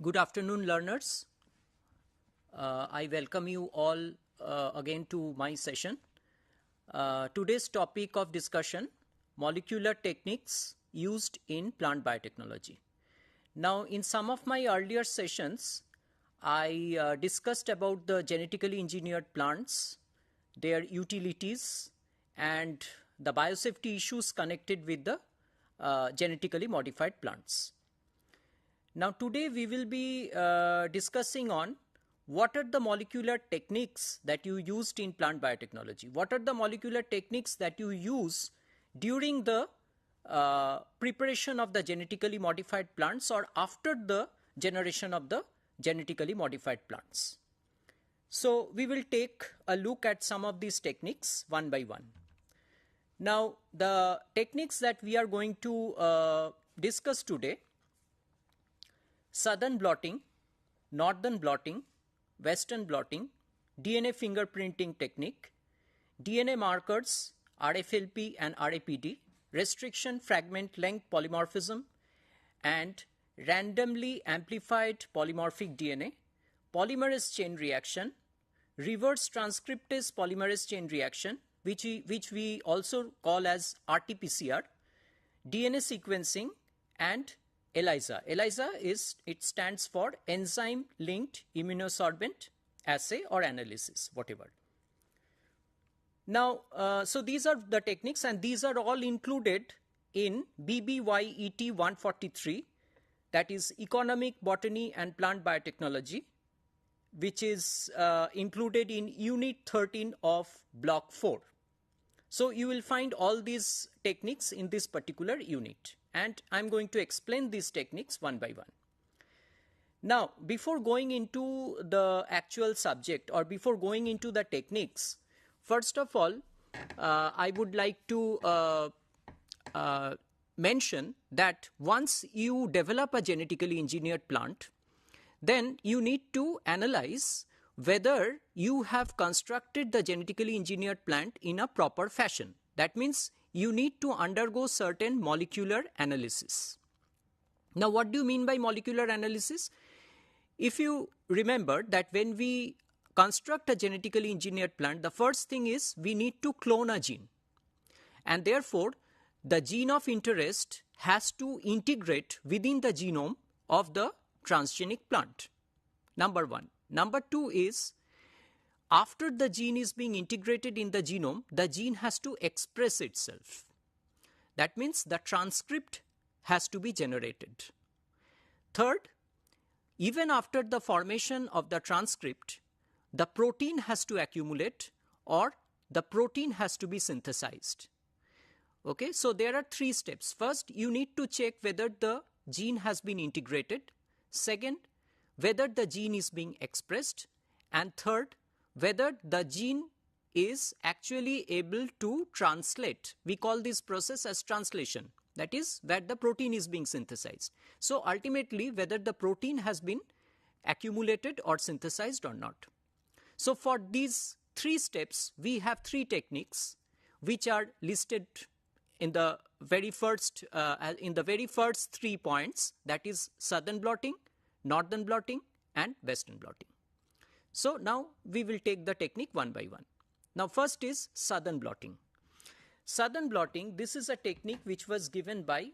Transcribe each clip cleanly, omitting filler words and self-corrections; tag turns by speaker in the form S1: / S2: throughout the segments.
S1: Good afternoon, learners. I welcome you all again to my session. Today's topic of discussion, molecular techniques used in plant biotechnology. Now, in some of my earlier sessions, I discussed about the genetically engineered plants, their utilities, and the biosafety issues connected with the genetically modified plants. Now today we will be discussing on what are the molecular techniques that you used in plant biotechnology. What are the molecular techniques that you use during the preparation of the genetically modified plants or after the generation of the genetically modified plants. So we will take a look at some of these techniques one by one. Now the techniques that we are going to discuss today: southern blotting, northern blotting, western blotting, DNA fingerprinting technique, DNA markers, RFLP and RAPD, restriction fragment length polymorphism, and randomly amplified polymorphic DNA, polymerase chain reaction, reverse transcriptase polymerase chain reaction, which we also call as RT-PCR, DNA sequencing, and ELISA. ELISA stands for enzyme linked immunosorbent assay or analysis, whatever. Now, so these are the techniques, and these are all included in BBYET 143, that is Economic Botany and Plant Biotechnology, which is included in Unit 13 of Block 4. So you will find all these techniques in this particular unit, and I'm going to explain these techniques one by one. Now, before going into the actual subject or before going into the techniques, first of all, I would like to mention that once you develop a genetically engineered plant, then you need to analyze whether you have constructed the genetically engineered plant in a proper fashion. That means you need to undergo certain molecular analysis. Now, what do you mean by molecular analysis? If you remember that when we construct a genetically engineered plant, the first thing is we need to clone a gene. And therefore, the gene of interest has to integrate within the genome of the transgenic plant. Number one. Number two is, after the gene is being integrated in the genome, the gene has to express itself. That means the transcript has to be generated. Third, even after the formation of the transcript, the protein has to accumulate or the protein has to be synthesized. Okay, so there are three steps. First, you need to check whether the gene has been integrated. Second, whether the gene is being expressed. And third, whether the gene is actually able to translate. We call this process as translation. That is where the protein is being synthesized. So ultimately, whether the protein has been accumulated or synthesized or not. So for these three steps, we have three techniques which are listed in the very first 3 points, that is southern blotting, northern blotting, and western blotting. So now we will take the technique one by one. Now first is southern blotting. Southern blotting, this is a technique which was given by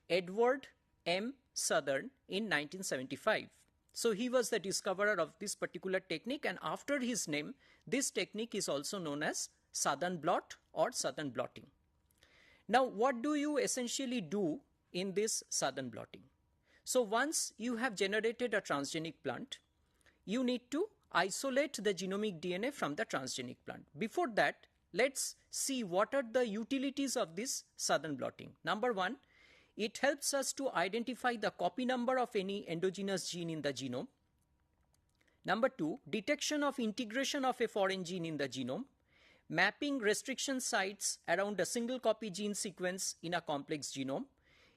S1: Edward M. Southern in 1975. So he was the discoverer of this particular technique, and after his name, this technique is also known as southern blot or southern blotting. Now what do you essentially do in this southern blotting? So once you have generated a transgenic plant, you need to isolate the genomic DNA from the transgenic plant. Before that, let's see what are the utilities of this southern blotting. Number one, it helps us to identify the copy number of any endogenous gene in the genome. Number two, detection of integration of a foreign gene in the genome, mapping restriction sites around a single copy gene sequence in a complex genome,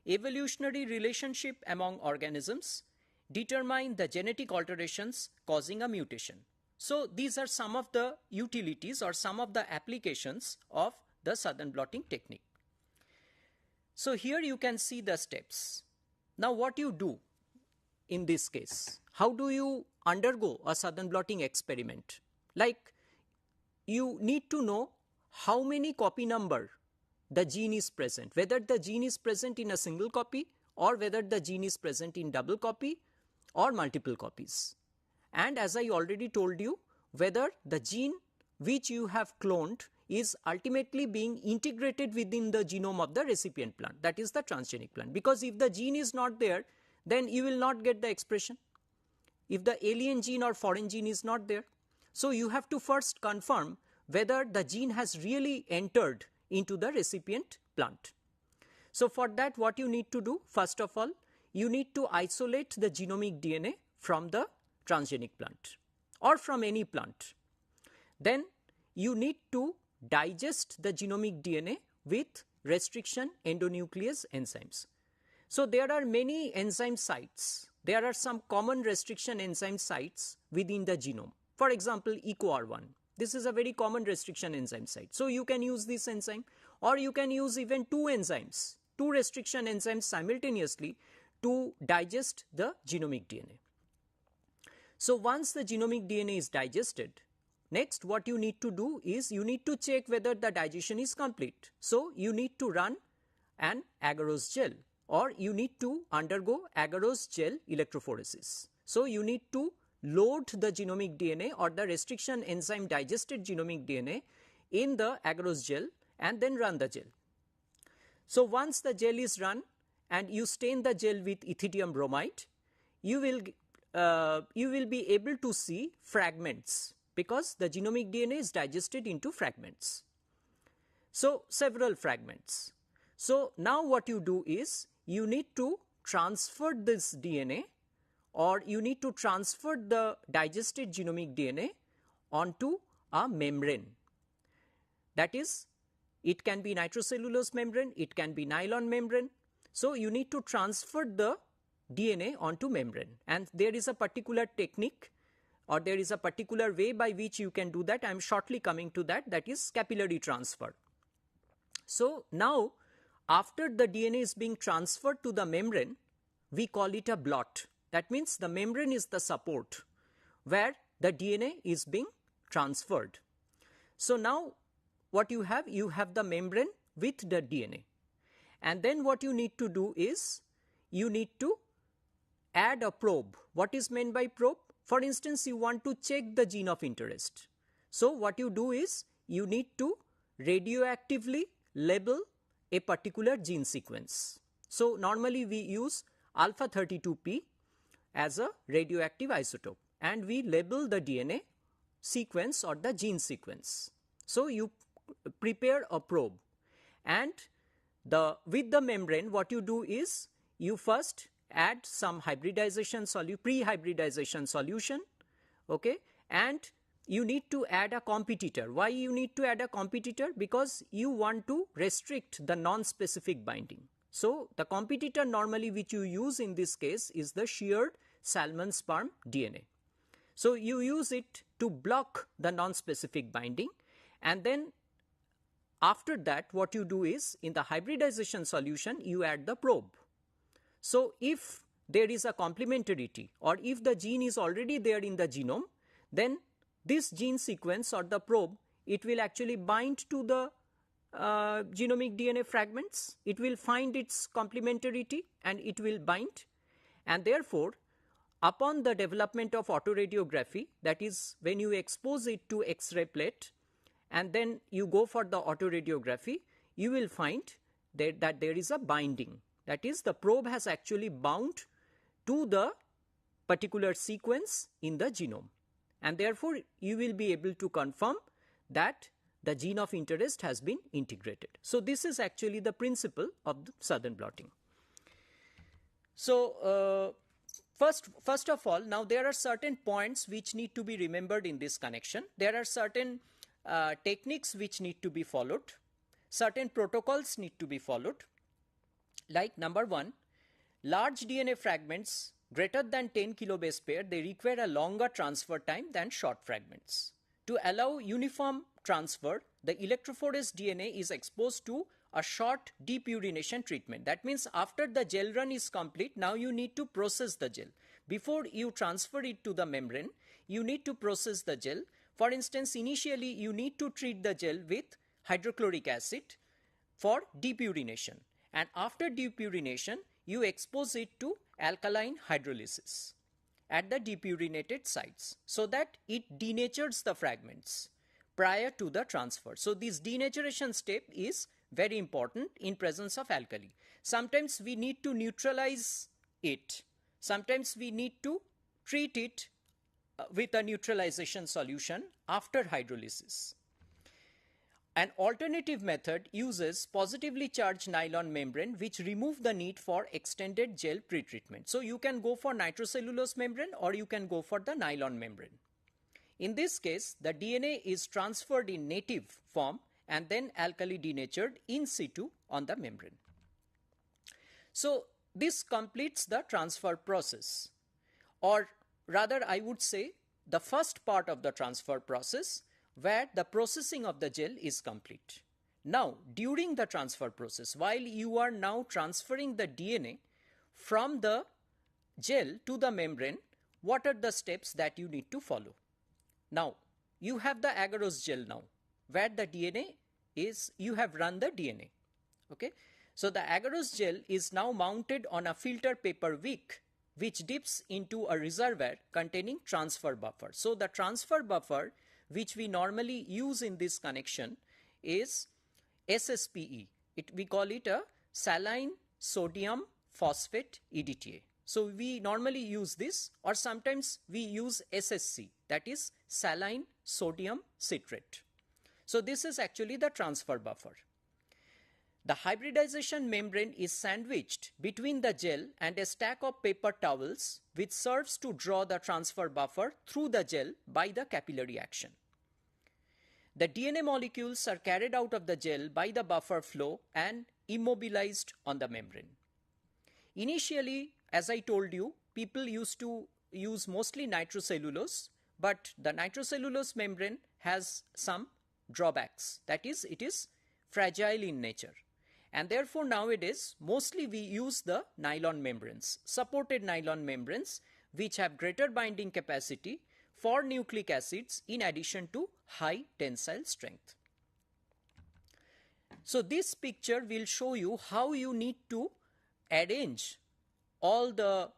S1: evolutionary relationship among organisms, determine the genetic alterations causing a mutation. So these are some of the utilities or some of the applications of the southern blotting technique. So here you can see the steps. Now what you do, in this case? How do you undergo a Southern blotting experiment? Like, you need to know how many copy number the gene is present, whether the gene is present in a single copy or whether the gene is present in double copy or multiple copies. And as I already told you, whether the gene which you have cloned is ultimately being integrated within the genome of the recipient plant, that is the transgenic plant. Because if the gene is not there, then you will not get the expression. If the alien gene or foreign gene is not there. So you have to first confirm whether the gene has really entered into the recipient plant. So for that, what you need to do, first of all, you need to isolate the genomic DNA from the transgenic plant or from any plant. Then you need to digest the genomic DNA with restriction endonuclease enzymes. So there are many enzyme sites. There are some common restriction enzyme sites within the genome. For example, EcoR1. This is a very common restriction enzyme site. So you can use this enzyme, or you can use even two enzymes, two restriction enzymes simultaneously to digest the genomic DNA. So once the genomic DNA is digested, next what you need to do is you need to check whether the digestion is complete. So you need to run an agarose gel, or you need to undergo agarose gel electrophoresis. So you need to load the genomic DNA or the restriction enzyme digested genomic DNA in the agarose gel and then run the gel. So once the gel is run and you stain the gel with ethidium bromide, you will be able to see fragments because the genomic DNA is digested into fragments. So several fragments. So now what you do is you need to transfer this DNA, or you need to transfer the digested genomic DNA onto a membrane. That is, it can be nitrocellulose membrane, it can be nylon membrane. So you need to transfer the DNA onto membrane, and there is a particular technique, or there is a particular way by which you can do that. I am shortly coming to that. That is capillary transfer. So now after the DNA is being transferred to the membrane, we call it a blot. That means the membrane is the support where the DNA is being transferred. So now what you have the membrane with the DNA. And then what you need to do is you need to add a probe. What is meant by probe? For instance, you want to check the gene of interest. So what you do is you need to radioactively label a particular gene sequence. So normally we use alpha 32P as a radioactive isotope, and we label the DNA sequence or the gene sequence. So you prepare a probe, and with the membrane what you do is you first add some hybridization pre-hybridization solution, okay, and you need to add a competitor. Why you need to add a competitor? Because you want to restrict the non-specific binding. So the competitor normally which you use in this case is the sheared salmon sperm DNA. So you use it to block the non-specific binding, and then after that what you do is in the hybridization solution you add the probe. So if there is a complementarity, or if the gene is already there in the genome, then this gene sequence or the probe, it will actually bind to the genomic DNA fragments. It will find its complementarity and it will bind, and therefore upon the development of autoradiography, that is when you expose it to X-ray plate and then you go for the autoradiography, you will find that there is a binding. That is, the probe has actually bound to the particular sequence in the genome, and therefore you will be able to confirm that the gene of interest has been integrated. So this is actually the principle of the Southern blotting. So first of all, now there are certain points which need to be remembered in this connection. There are certain techniques which need to be followed. Certain protocols need to be followed. Like number one, large DNA fragments greater than 10 kilobase pair, they require a longer transfer time than short fragments. To allow uniform transfer, the electrophorese DNA is exposed to a short depurination treatment. That means after the gel run is complete, now you need to process the gel. Before you transfer it to the membrane, you need to process the gel. For instance, initially you need to treat the gel with hydrochloric acid for depurination. And after depurination, you expose it to alkaline hydrolysis at the depurinated sites so that it denatures the fragments prior to the transfer. So this denaturation step is very important in presence of alkali. Sometimes we need to neutralize it. Sometimes we need to treat it with a neutralization solution after hydrolysis. An alternative method uses positively charged nylon membrane which remove the need for extended gel pretreatment. So you can go for nitrocellulose membrane or you can go for the nylon membrane. In this case, the DNA is transferred in native form and then alkali denatured in situ on the membrane. So this completes the transfer process, or rather I would say the first part of the transfer process, where the processing of the gel is complete. Now, during the transfer process, while you are now transferring the DNA from the gel to the membrane, what are the steps that you need to follow? Now, you have the agarose gel now, where the DNA is, you have run the DNA. Okay. So the agarose gel is now mounted on a filter paper wick which dips into a reservoir containing transfer buffer. So the transfer buffer which we normally use in this connection is SSPE. We call it a saline sodium phosphate EDTA. So we normally use this, or sometimes we use SSC, that is saline sodium citrate. So this is actually the transfer buffer. The hybridization membrane is sandwiched between the gel and a stack of paper towels which serves to draw the transfer buffer through the gel by the capillary action. The DNA molecules are carried out of the gel by the buffer flow and immobilized on the membrane. Initially, as I told you, people used to use mostly nitrocellulose, but the nitrocellulose membrane has some drawbacks. That is, it is fragile in nature. And therefore, nowadays, mostly we use the nylon membranes, supported nylon membranes, which have greater binding capacity for nucleic acids in addition to high tensile strength. So this picture will show you how you need to arrange all the,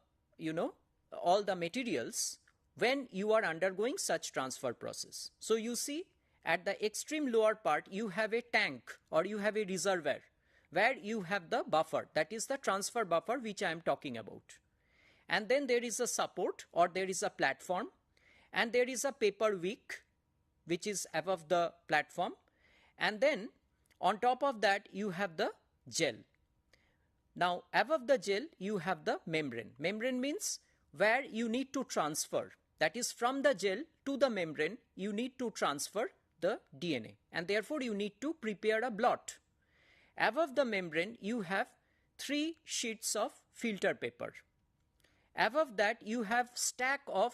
S1: all the materials when you are undergoing such transfer process. So you see at the extreme lower part, you have a tank or you have a reservoir where you have the buffer, that is the transfer buffer which I am talking about. And then there is a support or there is a platform, and there is a paper wick which is above the platform, and then on top of that you have the gel. Now above the gel you have the membrane. Membrane means where you need to transfer, that is from the gel to the membrane you need to transfer the DNA, and therefore you need to prepare a blot. Above the membrane you have 3 sheets of filter paper. Above that you have stack of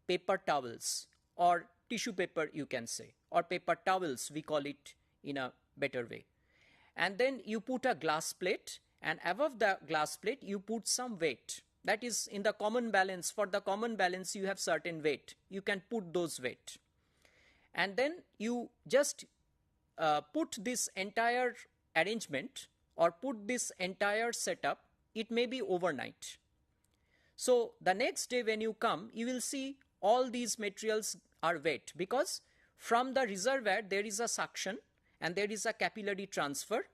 S1: paper towels or tissue paper, you can say, or paper towels, we call it in a better way. And then you put a glass plate, and above the glass plate you put some weight. That is in the common balance. For the common balance you have certain weight. You can put those weight. And then you just put this entire arrangement or put this entire setup, it may be overnight. So the next day when you come, you will see all these materials are wet, because from the reservoir there is a suction and there is a capillary transfer,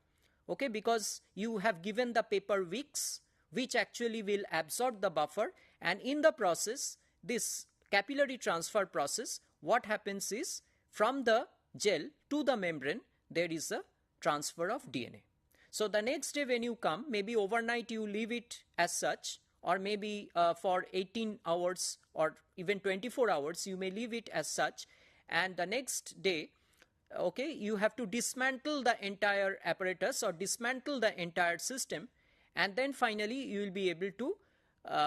S1: okay, because you have given the paper wicks which actually will absorb the buffer, and in the process, this capillary transfer process, what happens is from the gel to the membrane there is a transfer of DNA. So the next day when you come, maybe overnight you leave it as such, or maybe for 18 hours or even 24 hours you may leave it as such, and the next day, okay, you have to dismantle the entire apparatus or dismantle the entire system, and then finally you will be able to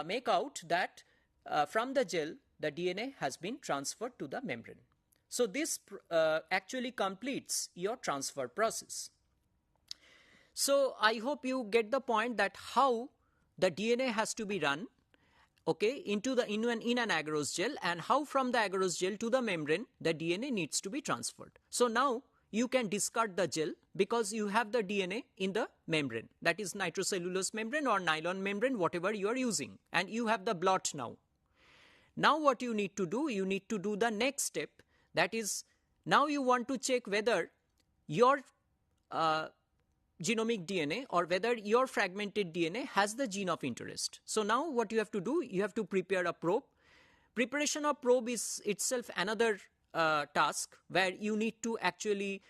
S1: make out that from the gel the DNA has been transferred to the membrane. So this actually completes your transfer process. So I hope you get the point that how the DNA has to be run, okay, into the in an agarose gel, and how from the agarose gel to the membrane the DNA needs to be transferred. So now you can discard the gel because you have the DNA in the membrane, that is nitrocellulose membrane or nylon membrane, whatever you are using, and you have the blot now. Now what you need to do, you need to do the next step, that is now you want to check whether your genomic DNA or whether your fragmented DNA has the gene of interest. So now what you have to do, you have to prepare a probe. Preparation of probe is itself another task where you need to actually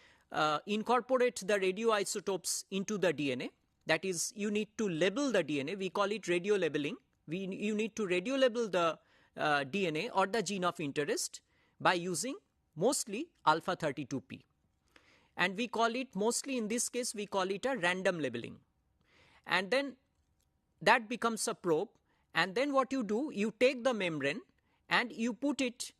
S1: incorporate the radioisotopes into the DNA. That is, you need to label the DNA. We call it radio labeling. You need to radio label the DNA or the gene of interest by using mostly alpha 32P. And we call it, mostly in this case, we call it a random labeling. And then that becomes a probe. And then what you do, you take the membrane and you put it,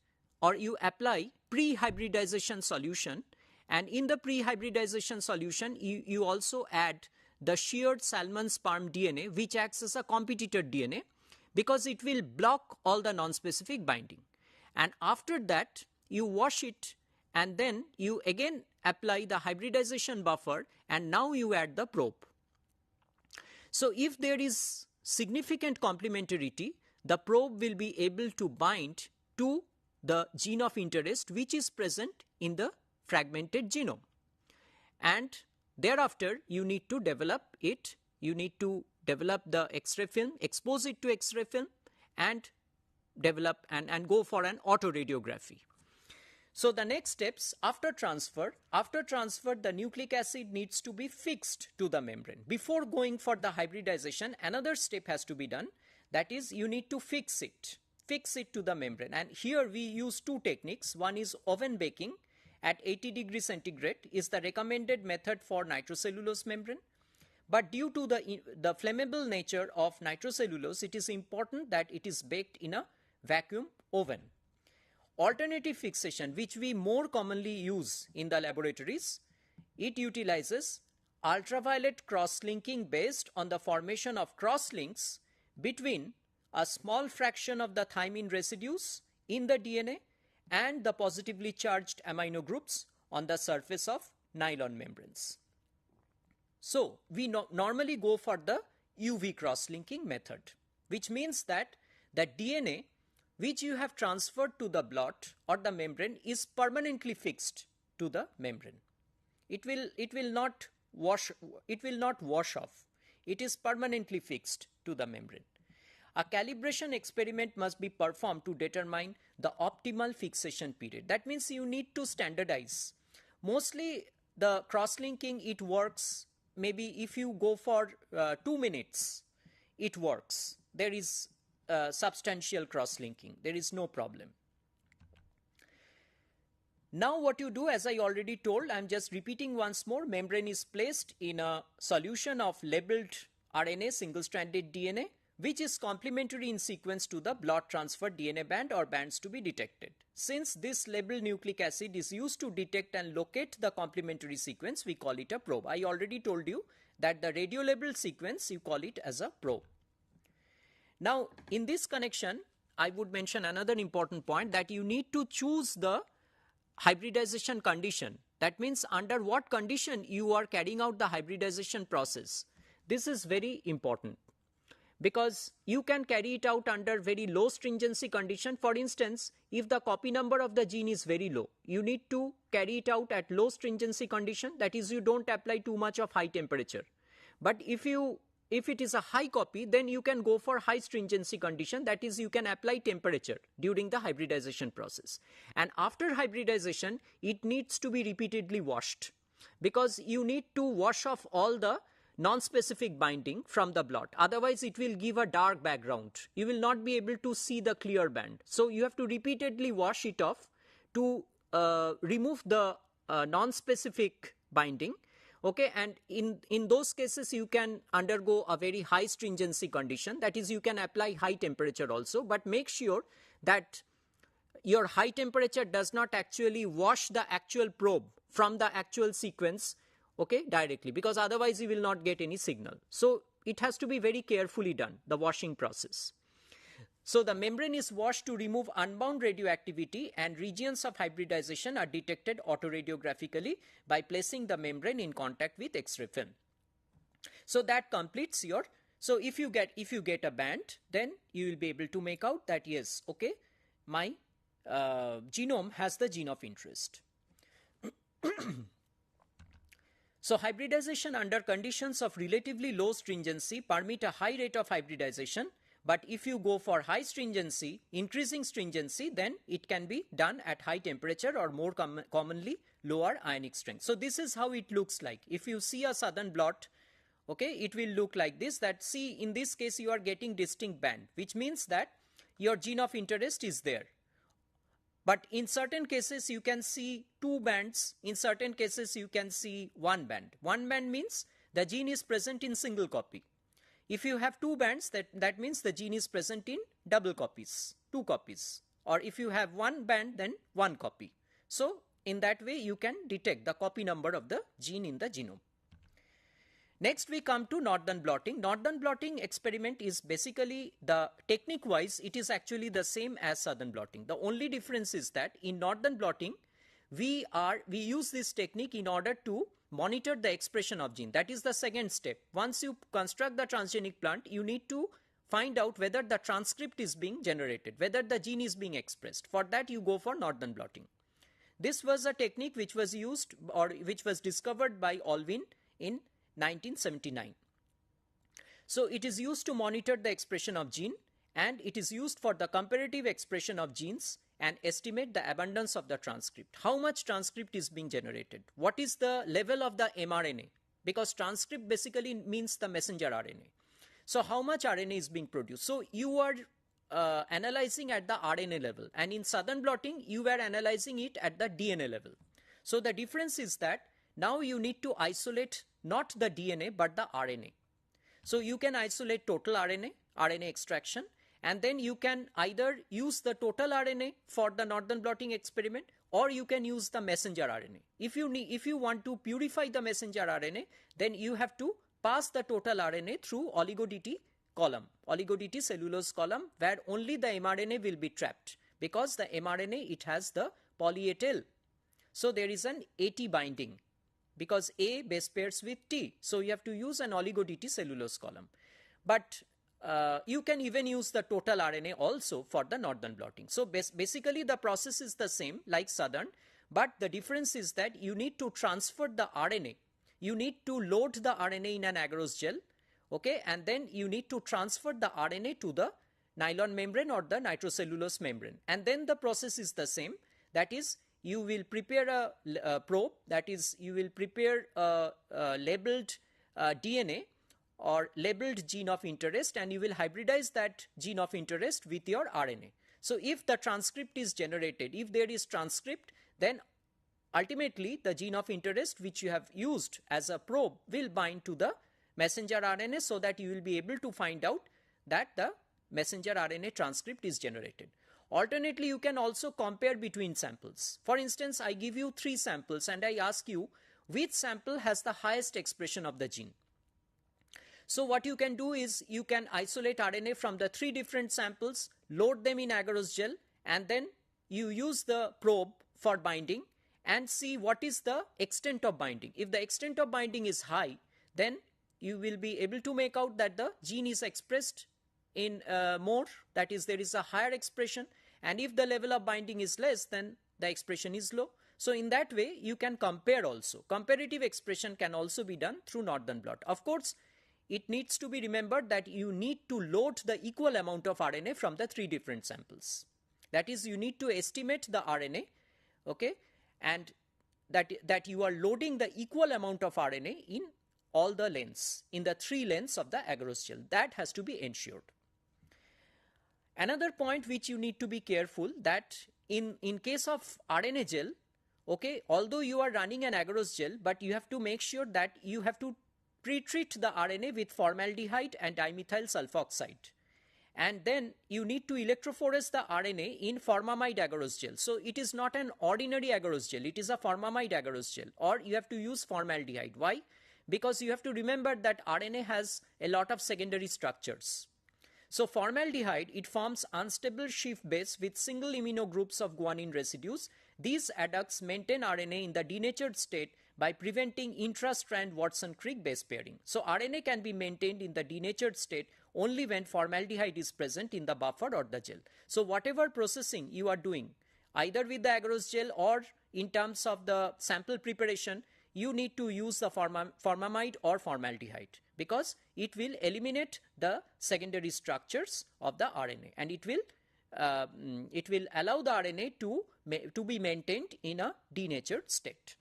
S1: or you apply pre-hybridization solution. And in the pre-hybridization solution, you also add the sheared salmon sperm DNA, which acts as a competitor DNA, because it will block all the non-specific binding. And after that, you wash it, and then you again apply the hybridization buffer, and now you add the probe. So if there is significant complementarity, the probe will be able to bind to the gene of interest which is present in the fragmented genome. And thereafter, you need to develop it. You need to develop the X-ray film, expose it to X-ray film, and develop and go for an autoradiography. So the next steps after transfer, the nucleic acid needs to be fixed to the membrane. Before going for the hybridization, another step has to be done. That is, you need to fix it to the membrane. And here we use two techniques. One is oven baking at 80 degrees centigrade is the recommended method for nitrocellulose membrane. But due to the flammable nature of nitrocellulose, it is important that it is baked in a vacuum oven. Alternative fixation, which we more commonly use in the laboratories, it utilizes ultraviolet cross-linking based on the formation of cross-links between a small fraction of the thymine residues in the DNA and the positively charged amino groups on the surface of nylon membranes. So we normally go for the UV cross-linking method, which means that the DNA which you have transferred to the blot or the membrane is permanently fixed to the membrane. It will not wash off. It is permanently fixed to the membrane. A calibration experiment must be performed to determine the optimal fixation period. That means you need to standardize. Mostly the cross-linking, it works maybe if you go for 2 minutes, it works. There is substantial cross-linking. There is no problem. Now what you do, as I already told, I am just repeating once more, membrane is placed in a solution of labeled RNA, single-stranded DNA, which is complementary in sequence to the blot transferred DNA band or bands to be detected. Since this labeled nucleic acid is used to detect and locate the complementary sequence, we call it a probe. I already told you that the radio-labeled sequence, you call it as a probe. Now, in this connection, I would mention another important point, that you need to choose the hybridization condition. That means under what condition you are carrying out the hybridization process. This is very important, because you can carry it out under very low stringency condition. For instance, if the copy number of the gene is very low, you need to carry it out at low stringency condition. That is, you don't apply too much of high temperature. But if it is a high copy, then you can go for high stringency condition. That is, you can apply temperature during the hybridization process. And after hybridization, it needs to be repeatedly washed, because you need to wash off all the non-specific binding from the blot. Otherwise, it will give a dark background. You will not be able to see the clear band. So you have to repeatedly wash it off to remove the non-specific binding. Okay, and in those cases, you can undergo a very high stringency condition. That is, you can apply high temperature also, but make sure that your high temperature does not actually wash the actual probe from the actual sequence, okay, directly, because otherwise you will not get any signal. So it has to be very carefully done, the washing process. So the membrane is washed to remove unbound radioactivity, and regions of hybridization are detected autoradiographically by placing the membrane in contact with X-ray film. So that completes your, so if you get a band, then you will be able to make out that yes, okay, my genome has the gene of interest. So hybridization under conditions of relatively low stringency permit a high rate of hybridization, but if you go for high stringency, increasing stringency, then it can be done at high temperature or more commonly lower ionic strength. So this is how it looks like. If you see a southern blot, okay, it will look like this, that see, in this case you are getting distinct band, which means that your gene of interest is there. But in certain cases you can see two bands, in certain cases you can see one band. One band means the gene is present in single copy. If you have two bands, that means the gene is present in double copies, two copies. Or if you have one band, then one copy. So in that way you can detect the copy number of the gene in the genome. Next we come to northern blotting. Northern blotting experiment is basically, the technique wise it is actually the same as southern blotting. The only difference is that in northern blotting we use this technique in order to monitor the expression of gene. That is the second step. Once you construct the transgenic plant, you need to find out whether the transcript is being generated, whether the gene is being expressed. For that you go for northern blotting. This was a technique which was used, or which was discovered by Alvin in 1979. So it is used to monitor the expression of gene, and it is used for the comparative expression of genes and estimate the abundance of the transcript. How much transcript is being generated? What is the level of the mRNA? Because transcript basically means the messenger RNA. So how much RNA is being produced? So you are analyzing at the RNA level, and in southern blotting you were analyzing it at the DNA level. So the difference is that now you need to isolate not the DNA but the RNA. So you can isolate total RNA extraction, and then you can either use the total RNA for the northern blotting experiment, or you can use the messenger RNA. If you want to purify the messenger RNA, then you have to pass the total RNA through oligo-DT column, oligo-DT cellulose column, where only the mRNA will be trapped, because the mRNA, it has the poly-A tail. So there is an AT binding, because A base pairs with T. So you have to use an oligo-DT cellulose column. But you can even use the total RNA also for the northern blotting. So basically the process is the same like southern, but the difference is that you need to transfer the RNA. You need to load the RNA in an agarose gel, okay, and then you need to transfer the RNA to the nylon membrane or the nitrocellulose membrane. And then the process is the same. That is, you will prepare a probe, that is, you will prepare a labeled DNA or labeled gene of interest, and you will hybridize that gene of interest with your RNA. So if the transcript is generated, if there is transcript, then ultimately the gene of interest which you have used as a probe will bind to the messenger RNA, so that you will be able to find out that the messenger RNA transcript is generated. Alternately, you can also compare between samples. For instance, I give you 3 samples and I ask you which sample has the highest expression of the gene. So what you can do is you can isolate RNA from the 3 different samples, load them in agarose gel, and then you use the probe for binding and see what is the extent of binding. If the extent of binding is high, then you will be able to make out that the gene is expressed in more, that is, there is a higher expression, and if the level of binding is less, then the expression is low. So in that way you can compare also. Comparative expression can also be done through northern blot. Of course, it needs to be remembered that you need to load the equal amount of RNA from the 3 different samples. That is, you need to estimate the RNA, okay, and that you are loading the equal amount of RNA in all the lengths, in the 3 lengths of the agarose gel. That has to be ensured. Another point which you need to be careful, that in case of RNA gel, okay, although you are running an agarose gel, but you have to make sure that you have to pre-treat the RNA with formaldehyde and dimethyl sulfoxide. and then you need to electrophorese the RNA in formamide agarose gel. So it is not an ordinary agarose gel, it is a formamide agarose gel, or you have to use formaldehyde. Why? Because you have to remember that RNA has a lot of secondary structures. So formaldehyde, it forms unstable sheaf base with single amino groups of guanine residues. These adducts maintain RNA in the denatured state by preventing intra-strand Watson-Crick base pairing. So RNA can be maintained in the denatured state only when formaldehyde is present in the buffer or the gel. So whatever processing you are doing, either with the agarose gel or in terms of the sample preparation, you need to use the formamide or formaldehyde, because it will eliminate the secondary structures of the RNA, and it will allow the RNA to be maintained in a denatured state.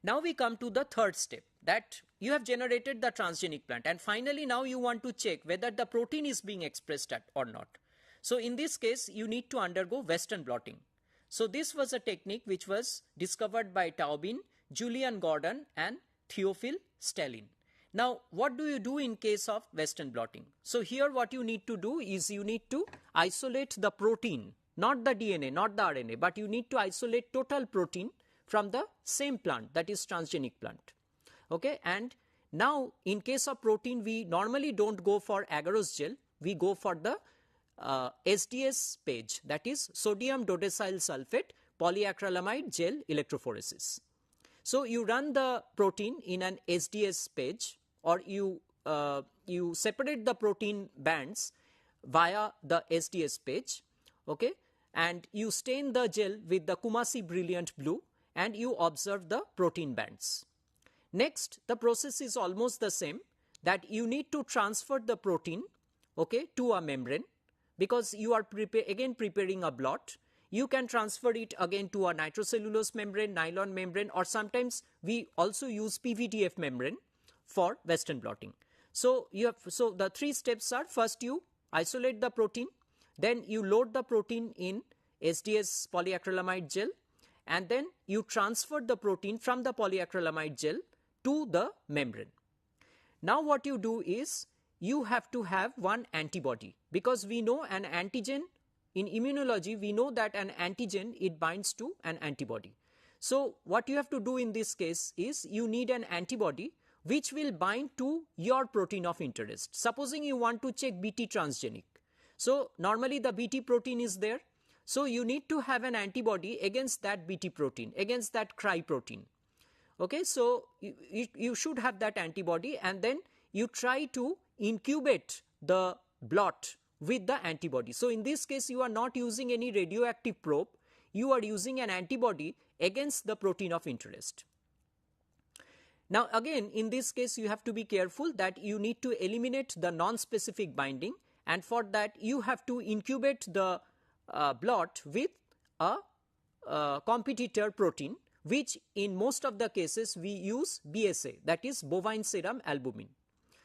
S1: Now we come to the third step, that you have generated the transgenic plant, and finally now you want to check whether the protein is being expressed or not. So in this case, you need to undergo Western blotting. So this was a technique which was discovered by Taubin, Julian Gordon and Theophil Stalin. Now, what do you do in case of Western blotting? So here what you need to do is you need to isolate the protein, not the DNA, not the RNA, but you need to isolate total protein from the same plant, that is transgenic plant. Okay, and now in case of protein, we normally don't go for agarose gel, we go for the SDS page, that is sodium dodecyl sulfate polyacrylamide gel electrophoresis. So you run the protein in an SDS page, or you separate the protein bands via the SDS page, okay, and you stain the gel with the Kumasi Brilliant Blue, and you observe the protein bands. Next, the process is almost the same, that you need to transfer the protein, okay, to a membrane, because you are preparing a blot. You can transfer it again to a nitrocellulose membrane, nylon membrane, or sometimes we also use PVDF membrane for Western blotting. So the three steps are: first you isolate the protein, then you load the protein in SDS polyacrylamide gel, and then you transfer the protein from the polyacrylamide gel to the membrane. Now what you do is you have to have one antibody, because we know an antigen. In immunology, we know that an antigen, it binds to an antibody. So what you have to do in this case is you need an antibody which will bind to your protein of interest. Supposing you want to check Bt transgenic. So normally the Bt protein is there. So you need to have an antibody against that Bt protein, against that Cry protein. Okay, so you should have that antibody, and then you try to incubate the blot with the antibody. So in this case, you are not using any radioactive probe, you are using an antibody against the protein of interest. Now again, in this case, you have to be careful that you need to eliminate the non-specific binding, and for that you have to incubate the blot with a competitor protein, which in most of the cases we use BSA, that is bovine serum albumin.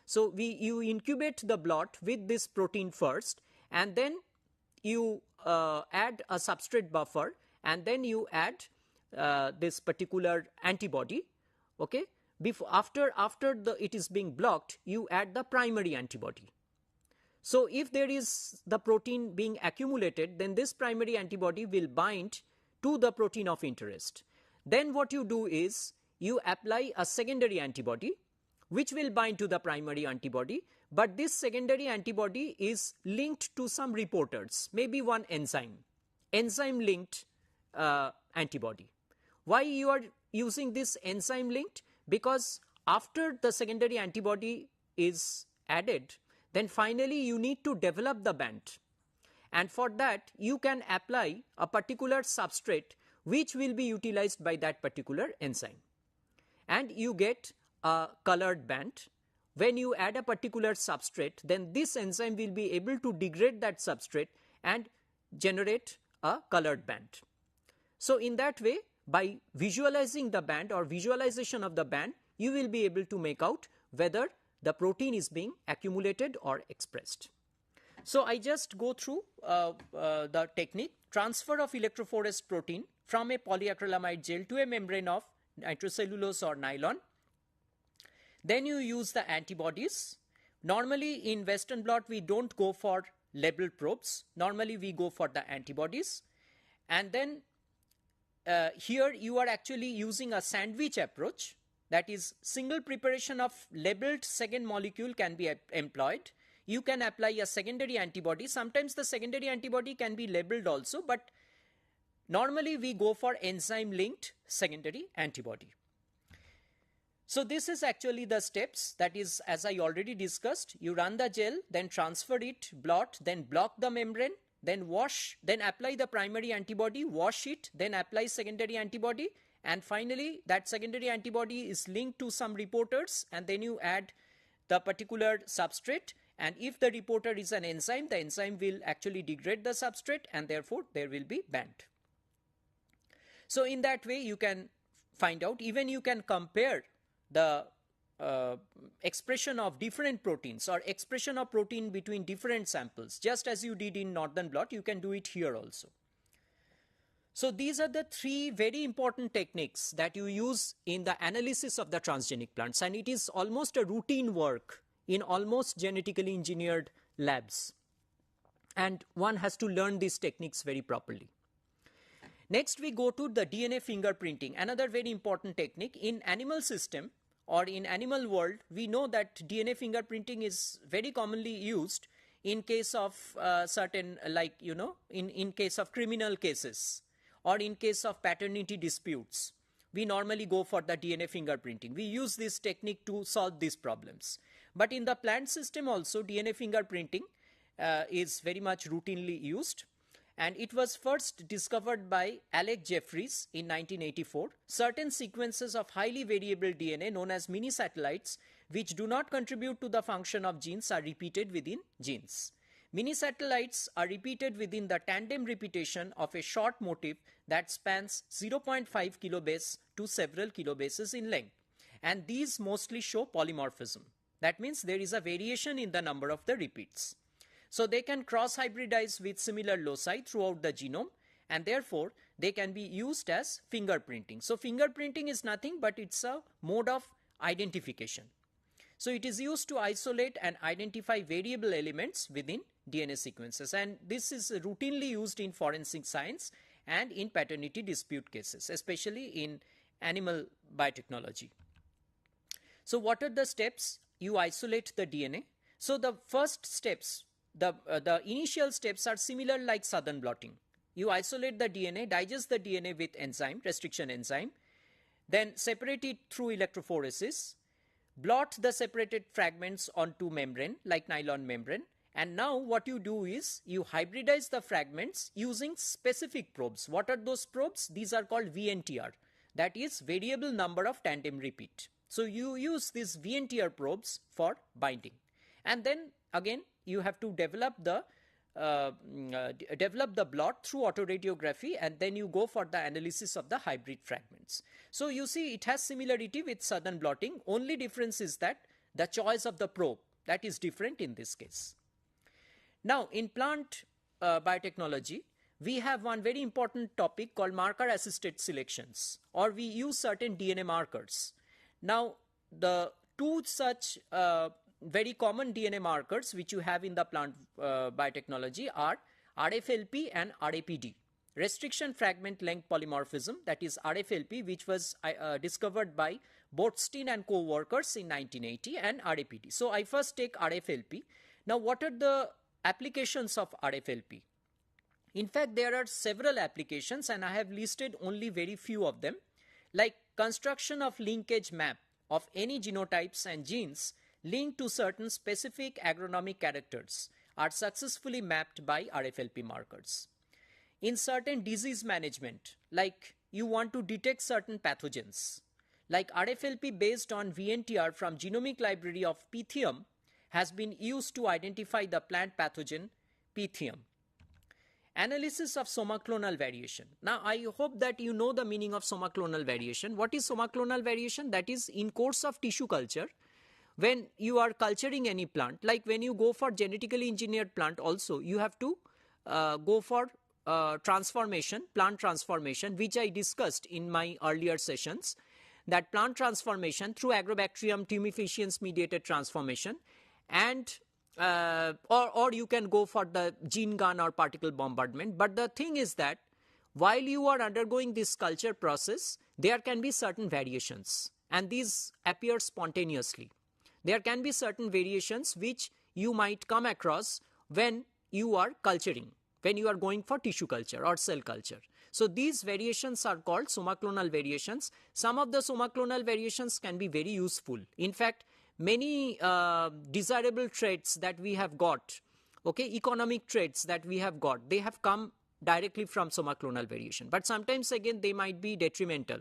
S1: So you incubate the blot with this protein first, and then you add a substrate buffer, and then you add this particular antibody. Okay, after it is being blocked, you add the primary antibody. So if there is the protein being accumulated, then this primary antibody will bind to the protein of interest. Then what you do is you apply a secondary antibody, which will bind to the primary antibody, but this secondary antibody is linked to some reporters, maybe one enzyme linked antibody. Why you are using this enzyme linked? Because after the secondary antibody is added, then finally you need to develop the band, and for that you can apply a particular substrate which will be utilized by that particular enzyme, and you get a colored band. When you add a particular substrate, then this enzyme will be able to degrade that substrate and generate a colored band. So in that way, by visualizing the band or visualization of the band, you will be able to make out whether the protein is being accumulated or expressed. So I just go through the technique: transfer of electrophoresed protein from a polyacrylamide gel to a membrane of nitrocellulose or nylon. Then you use the antibodies Normally in Western blot, we don't go for labeled probes. Normally we go for the antibodies. And then here you are actually using a sandwich approach. That is, single preparation of labeled second molecule can be employed. You can apply a secondary antibody. Sometimes the secondary antibody can be labeled also, but normally we go for enzyme linked secondary antibody. So this is actually the steps. That is, as I already discussed, you run the gel, then transfer it, blot, then block the membrane, then wash, then apply the primary antibody, wash it, then apply secondary antibody, and finally that secondary antibody is linked to some reporters, and then you add the particular substrate, and if the reporter is an enzyme, the enzyme will actually degrade the substrate and therefore there will be band. So in that way you can find out, even you can compare the expression of different proteins or expression of protein between different samples, just as you did in northern blot, you can do it here also. So these are the three very important techniques that you use in the analysis of the transgenic plants, and it is almost a routine work in almost genetically engineered labs, and one has to learn these techniques very properly. Next we go to the DNA fingerprinting, another very important technique. In animal system or in animal world, we know that DNA fingerprinting is very commonly used in case of certain, like, you know, in case of criminal cases or in case of paternity disputes. We normally go for the DNA fingerprinting. We use this technique to solve these problems. But in the plant system also, DNA fingerprinting is very much routinely used. And it was first discovered by Alec Jeffreys in 1984. Certain sequences of highly variable DNA known as mini satellites, which do not contribute to the function of genes, are repeated within genes. Mini satellites are repeated within the tandem repetition of a short motif that spans 0.5 kilobase to several kilobases in length. And these mostly show polymorphism. That means there is a variation in the number of the repeats. So they can cross-hybridize with similar loci throughout the genome, and therefore they can be used as fingerprinting. So fingerprinting is nothing but it's a mode of identification. So it is used to isolate and identify variable elements within DNA sequences, and this is routinely used in forensic science and in paternity dispute cases, especially in animal biotechnology. So what are the steps? You isolate the DNA. So the first steps, the initial steps are similar like southern blotting. You isolate the DNA, digest the DNA with enzyme, restriction enzyme, then separate it through electrophoresis, blot the separated fragments onto membrane like nylon membrane, and now what you do is you hybridize the fragments using specific probes. What are those probes? These are called VNTR, that is variable number of tandem repeat. So you use these VNTR probes for binding, and then again you have to develop the blot through autoradiography, and then you go for the analysis of the hybrid fragments. So you see it has similarity with southern blotting. Only difference is that the choice of the probe, that is different in this case. Now in plant biotechnology, we have one very important topic called marker assisted selections, or we use certain DNA markers. Now the two such very common DNA markers which you have in the plant biotechnology are RFLP and RAPD, restriction fragment length polymorphism, that is RFLP, which was discovered by Botstein and co-workers in 1980, and RAPD. So I first take RFLP. Now what are the applications of RFLP? In fact, there are several applications, and I have listed only very few of them, like construction of linkage map of any genotypes and genes linked to certain specific agronomic characters are successfully mapped by RFLP markers. In certain disease management, like you want to detect certain pathogens, like RFLP based on VNTR from genomic library of Pythium has been used to identify the plant pathogen Pythium. Analysis of somaclonal variation. Now I hope that you know the meaning of somaclonal variation. What is somaclonal variation? That is, in course of tissue culture, when you are culturing any plant, like when you go for genetically engineered plant also, you have to go for transformation, plant transformation, which I discussed in my earlier sessions, that plant transformation through agrobacterium tumefaciens mediated transformation. and or you can go for the gene gun or particle bombardment. But the thing is that while you are undergoing this culture process, there can be certain variations, and these appear spontaneously. There can be certain variations which you might come across when you are culturing, when you are going for tissue culture or cell culture. So these variations are called somaclonal variations. Some of the somaclonal variations can be very useful. In fact, many desirable traits that we have got, okay, economic traits that we have got, they have come directly from somaclonal variation. But sometimes again they might be detrimental.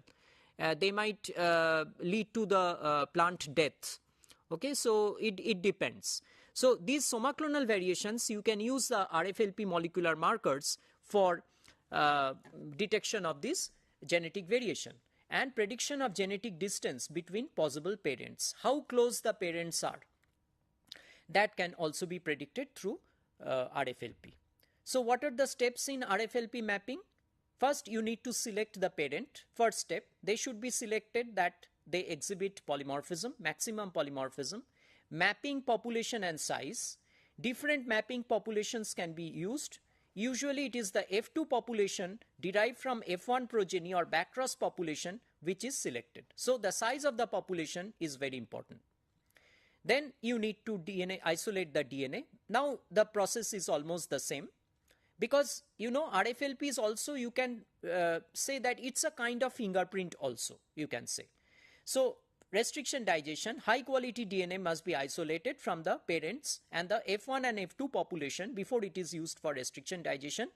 S1: They might lead to the plant death. Okay, so it depends. So these somaclonal variations, you can use the RFLP molecular markers for detection of this genetic variation and prediction of genetic distance between possible parents. How close the parents are, that can also be predicted through RFLP. So what are the steps in RFLP mapping? First, you need to select the parent. First step, they should be selected that they exhibit polymorphism, maximum polymorphism, mapping population and size. Different mapping populations can be used. Usually it is the F2 population derived from F1 progeny or backcross population which is selected. So the size of the population is very important. Then you need to isolate the DNA. Now the process is almost the same, because you know RFLP is also, you can say that it's a kind of fingerprint also, you can say. So restriction digestion, high quality DNA must be isolated from the parents and the F1 and F2 population before it is used for restriction digestion.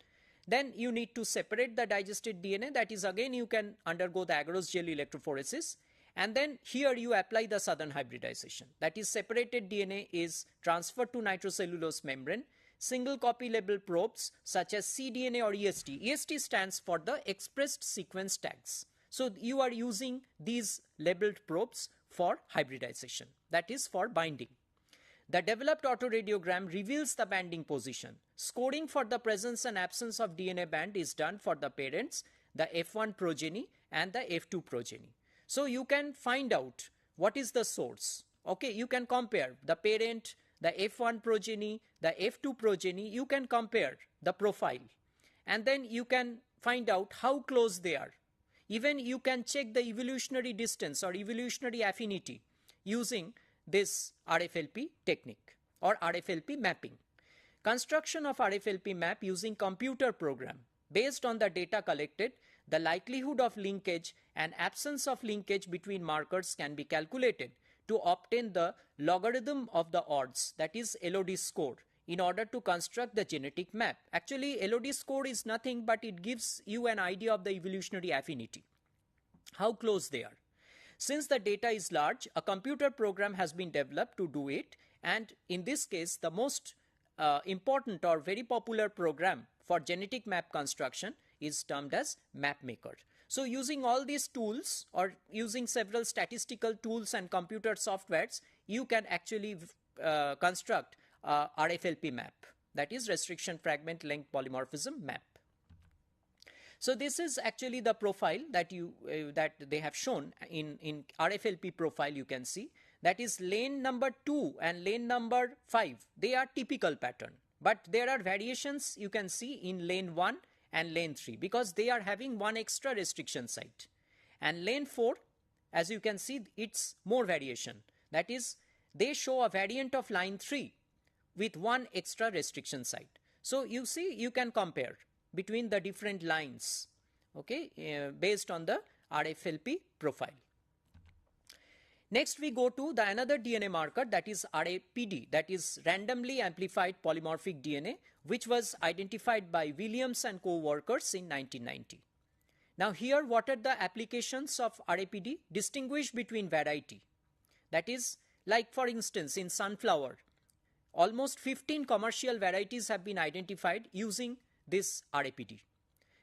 S1: Then you need to separate the digested DNA, that is again you can undergo the agarose gel electrophoresis, and then here you apply the southern hybridization, that is separated DNA is transferred to nitrocellulose membrane. Single copy label probes such as cDNA or EST. EST stands for the expressed sequence tags. So you are using these labeled probes for hybridization, that is for binding. The developed autoradiogram reveals the banding position. Scoring for the presence and absence of DNA band is done for the parents, the F1 progeny and the F2 progeny. So you can find out what is the source. Okay, you can compare the parent, the F1 progeny, the F2 progeny, you can compare the profile and then you can find out how close they are. Even you can check the evolutionary distance or evolutionary affinity using this RFLP technique or RFLP mapping. Construction of RFLP map using computer program. Based on the data collected, the likelihood of linkage and absence of linkage between markers can be calculated to obtain the logarithm of the odds, that is LOD score, in order to construct the genetic map. Actually, LOD score is nothing but it gives you an idea of the evolutionary affinity, how close they are. Since the data is large, a computer program has been developed to do it, and in this case, the most important or very popular program for genetic map construction is termed as MapMaker. So using all these tools or using several statistical tools and computer softwares, you can actually construct RFLP map, that is restriction fragment length polymorphism map. So this is actually the profile that that they have shown in RFLP profile. You can see that is lane number 2 and lane number 5. They are typical pattern, but there are variations you can see in lane 1 and lane 3 because they are having one extra restriction site. And lane 4, as you can see, it's more variation. That is, they show a variant of line 3 with one extra restriction site. So you see, you can compare between the different lines, okay, based on the RFLP profile. Next we go to the another DNA marker, that is RAPD, that is randomly amplified polymorphic DNA, which was identified by Williams and co-workers in 1990. Now here, what are the applications of RAPD? Distinguish between variety. That is, like for instance in sunflower, almost 15 commercial varieties have been identified using this RAPD.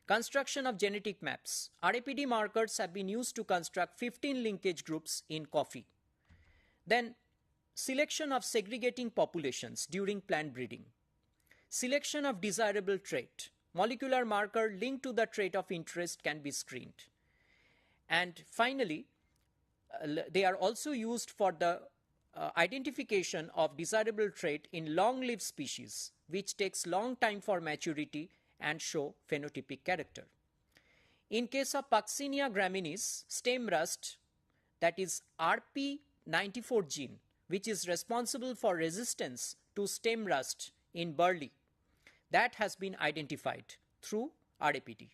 S1: Construction of genetic maps. RAPD markers have been used to construct 15 linkage groups in coffee. Then selection of segregating populations during plant breeding. Selection of desirable trait. Molecular marker linked to the trait of interest can be screened. And finally, they are also used for the identification of desirable trait in long-lived species, which takes long time for maturity and show phenotypic character. In case of Puccinia graminis, stem rust, that is RP94 gene, which is responsible for resistance to stem rust in barley, that has been identified through RAPD.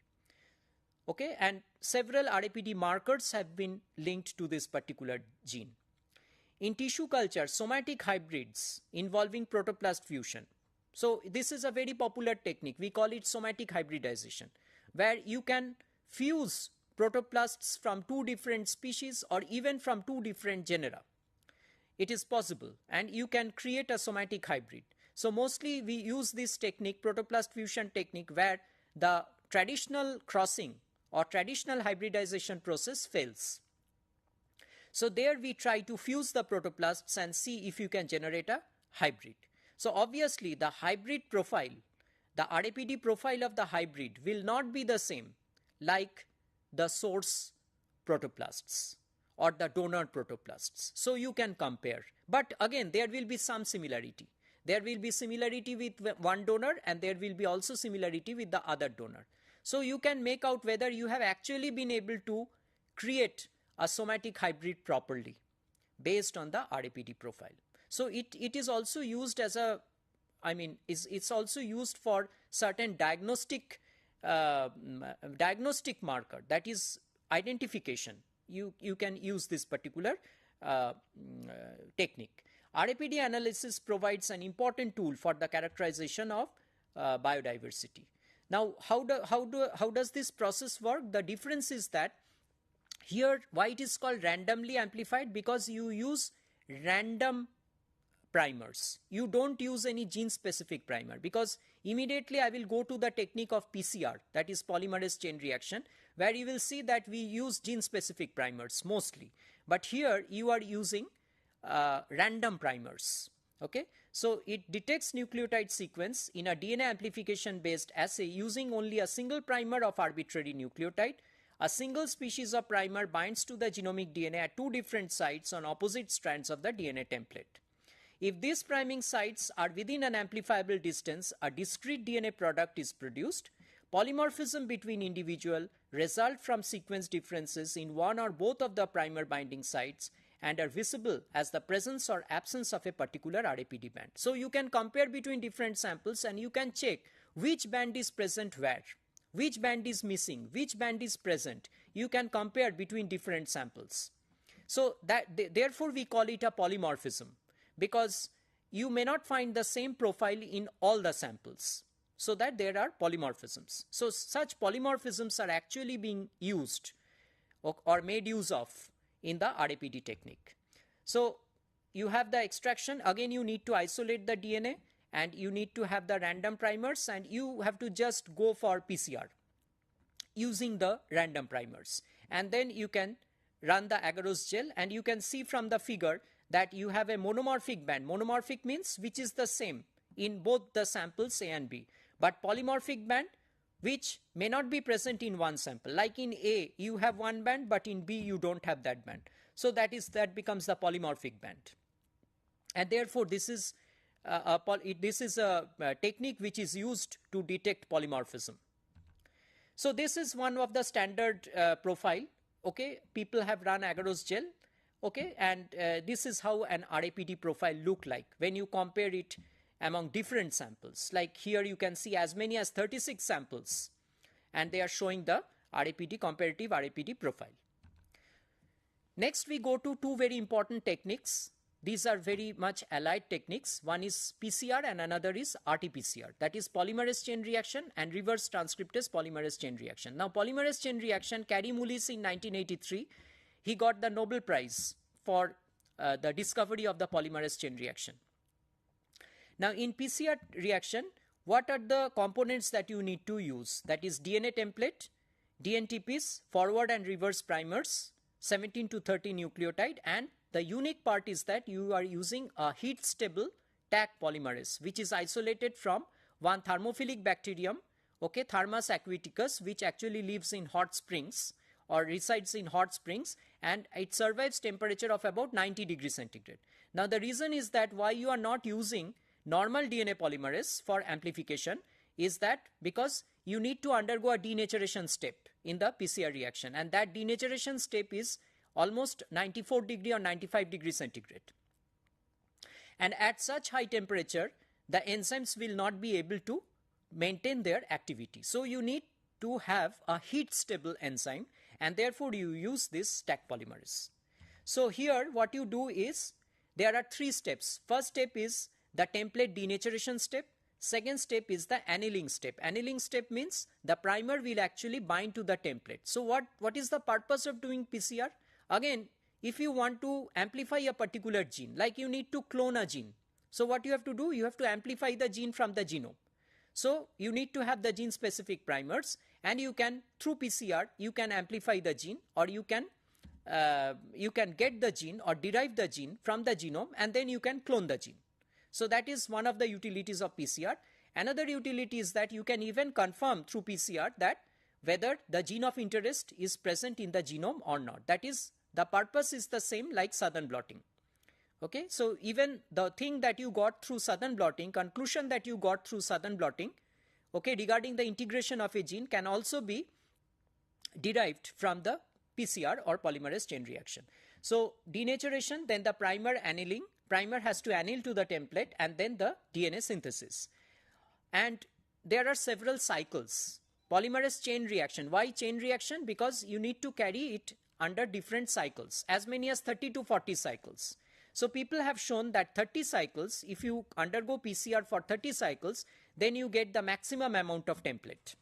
S1: Okay, and several RAPD markers have been linked to this particular gene. In tissue culture, somatic hybrids involving protoplast fusion. So this is a very popular technique. We call it somatic hybridization, where you can fuse protoplasts from two different species or even from two different genera. It is possible, and you can create a somatic hybrid. So mostly we use this technique, protoplast fusion technique, where the traditional crossing or traditional hybridization process fails. So there we try to fuse the protoplasts and see if you can generate a hybrid. So obviously the hybrid profile, the RAPD profile of the hybrid will not be the same like the source protoplasts or the donor protoplasts. So you can compare. But again, there will be some similarity. There will be similarity with one donor and there will be also similarity with the other donor. So you can make out whether you have actually been able to create a somatic hybrid properly based on the RAPD profile. So it is also used as a, it's also used for certain diagnostic marker, that is identification. You can use this particular technique. RAPD analysis provides an important tool for the characterization of biodiversity. Now, how does this process work? The difference is that here, why it is called randomly amplified? Because you use random primers. You don't use any gene specific primer, because immediately I will go to the technique of PCR, that is polymerase chain reaction, where you will see that we use gene specific primers mostly. But here you are using random primers. Okay, so it detects nucleotide sequence in a DNA amplification based assay using only a single primer of arbitrary nucleotide. A single species of primer binds to the genomic DNA at two different sites on opposite strands of the DNA template. If these priming sites are within an amplifiable distance, a discrete DNA product is produced. Polymorphism between individuals result from sequence differences in one or both of the primer binding sites and are visible as the presence or absence of a particular RAPD band. So you can compare between different samples and you can check which band is present where, which band is missing, which band is present. You can compare between different samples. So therefore we call it a polymorphism, because you may not find the same profile in all the samples, so that there are polymorphisms. So such polymorphisms are actually being used or made use of in the RAPD technique. So you have the extraction. Again, you need to isolate the DNA and you need to have the random primers, and you have to just go for PCR using the random primers. And then you can run the agarose gel, and you can see from the figure that you have a monomorphic band. Monomorphic means which is the same in both the samples A and B. But polymorphic band, which may not be present in one sample. Like in A, you have one band, but in B, you don't have that band. So that becomes the polymorphic band. And therefore, this is a technique which is used to detect polymorphism. So this is one of the standard profile. Okay, people have run agarose gel. Okay, and this is how an RAPD profile look like when you compare it among different samples. Like here you can see as many as 36 samples, and they are showing the RAPD, comparative RAPD profile. Next we go to two very important techniques. These are very much allied techniques. One is PCR and another is RT-PCR, that is polymerase chain reaction and reverse transcriptase polymerase chain reaction. Now polymerase chain reaction, Kary Mullis in 1983, he got the Nobel Prize for the discovery of the polymerase chain reaction. Now in PCR reaction, what are the components that you need to use? That is DNA template, DNTPs, forward and reverse primers, 17 to 30 nucleotide, and the unique part is that you are using a heat stable Taq polymerase, which is isolated from one thermophilic bacterium, okay, Thermus aquaticus, which actually lives in hot springs or resides in hot springs, and it survives temperature of about 90 degrees centigrade. Now the reason is that why you are not using normal DNA polymerase for amplification is that because you need to undergo a denaturation step in the PCR reaction, and that denaturation step is almost 94 degree or 95 degree centigrade. And at such high temperature, the enzymes will not be able to maintain their activity. So you need to have a heat stable enzyme, and therefore you use this stack polymerase. So here what you do is there are 3 steps. First step is the template denaturation step. Second step is the annealing step. Annealing step means the primer will actually bind to the template. So what is the purpose of doing PCR? Again, if you want to amplify a particular gene, like you need to clone a gene. So what you have to do, you have to amplify the gene from the genome. So you need to have the gene specific primers, and you can, through PCR, you can amplify the gene, or you can get the gene or derive the gene from the genome, and then you can clone the gene. So that is one of the utilities of PCR. Another utility is that you can even confirm through PCR that whether the gene of interest is present in the genome or not. That is, the purpose is the same like Southern blotting. Okay, so even the thing that you got through Southern blotting, conclusion that you got through Southern blotting, okay, regarding the integration of a gene can also be derived from the PCR or polymerase chain reaction. So denaturation, then the primer annealing. Primer has to anneal to the template, and then the DNA synthesis. And there are several cycles. Polymerase chain reaction. Why chain reaction? Because you need to carry it under different cycles, as many as 30 to 40 cycles. So people have shown that 30 cycles, if you undergo PCR for 30 cycles, then you get the maximum amount of template.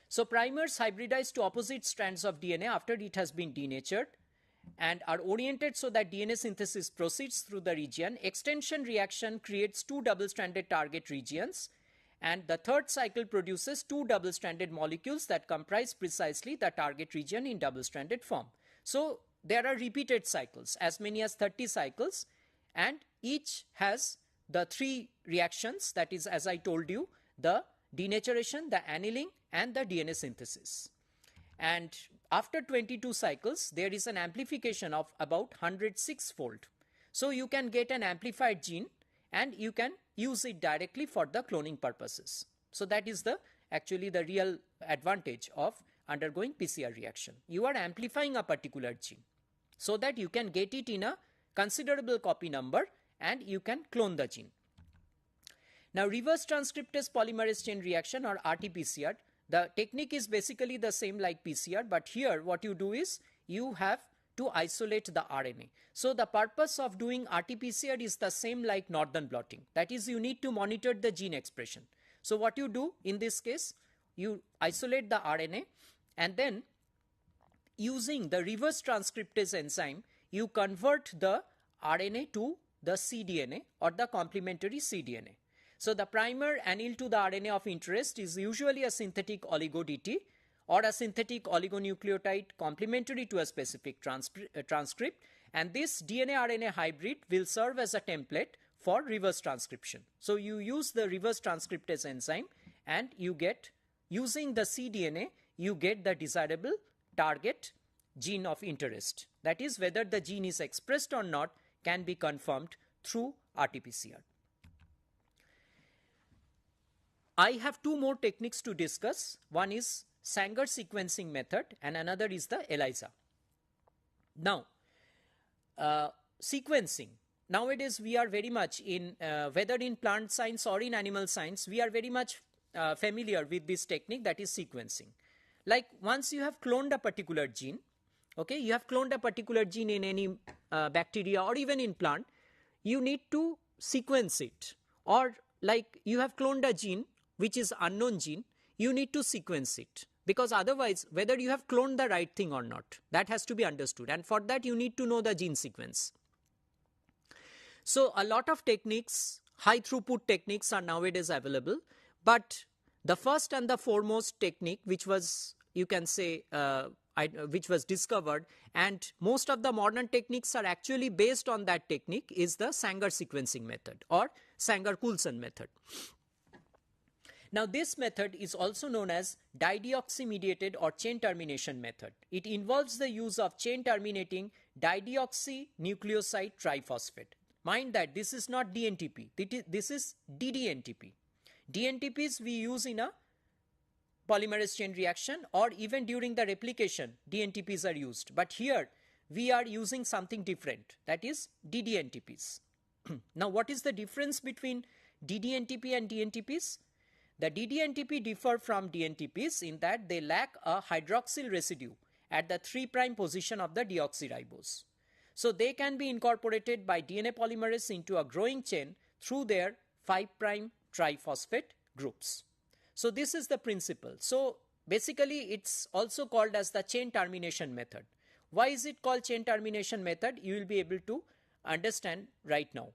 S1: So primers hybridize to opposite strands of DNA after it has been denatured and are oriented so that DNA synthesis proceeds through the region. Extension reaction creates 2 double-stranded target regions, and the third cycle produces 2 double-stranded molecules that comprise precisely the target region in double-stranded form. So there are repeated cycles, as many as 30 cycles, and each has the 3 reactions, that is, as I told you, the denaturation, the annealing, and the DNA synthesis. And after 22 cycles, there is an amplification of about 106-fold. So you can get an amplified gene, and you can use it directly for the cloning purposes. So that is actually the real advantage of undergoing PCR reaction. You are amplifying a particular gene so that you can get it in a considerable copy number, and you can clone the gene. Now, reverse transcriptase polymerase chain reaction, or RT-PCR, the technique is basically the same like PCR, but here what you do is you have to isolate the RNA. So the purpose of doing RT-PCR is the same like Northern blotting. That is, you need to monitor the gene expression. So what you do in this case, you isolate the RNA, and then using the reverse transcriptase enzyme, you convert the RNA to the cDNA or the complementary cDNA. So the primer annealed to the RNA of interest is usually a synthetic oligo-DT or a synthetic oligonucleotide complementary to a specific transcript, and this DNA-RNA hybrid will serve as a template for reverse transcription. So you use the reverse transcriptase enzyme, and you get, using the cDNA, you get the desirable target gene of interest. That is, whether the gene is expressed or not can be confirmed through RT-PCR. I have 2 more techniques to discuss. One is Sanger sequencing method, and another is the ELISA. Now, sequencing. Nowadays, we are very much in, whether in plant science or in animal science, we are very much familiar with this technique, that is sequencing. Like once you have cloned a particular gene, okay, you have cloned a particular gene in any bacteria or even in plant, you need to sequence it. Or like you have cloned a gene which is unknown gene, you need to sequence it, because otherwise whether you have cloned the right thing or not, that has to be understood, and for that you need to know the gene sequence. So a lot of techniques, high throughput techniques, are nowadays available, but the first and the foremost technique which was, you can say, which was discovered, and most of the modern techniques are actually based on that technique, is the Sanger sequencing method or Sanger-Coulson method. Now this method is also known as dideoxy-mediated or chain termination method. It involves the use of chain terminating dideoxynucleoside triphosphate. Mind that this is not DNTP, this is DDNTP. DNTPs we use in a polymerase chain reaction or even during the replication DNTPs are used. But here we are using something different, that is DDNTPs. Now what is the difference between DDNTP and DNTPs? The DDNTP differ from DNTPs in that they lack a hydroxyl residue at the 3' position of the deoxyribose. So they can be incorporated by DNA polymerase into a growing chain through their 5' triphosphate groups. So this is the principle. So basically it's also called as the chain termination method. Why is it called chain termination method? You will be able to understand right now.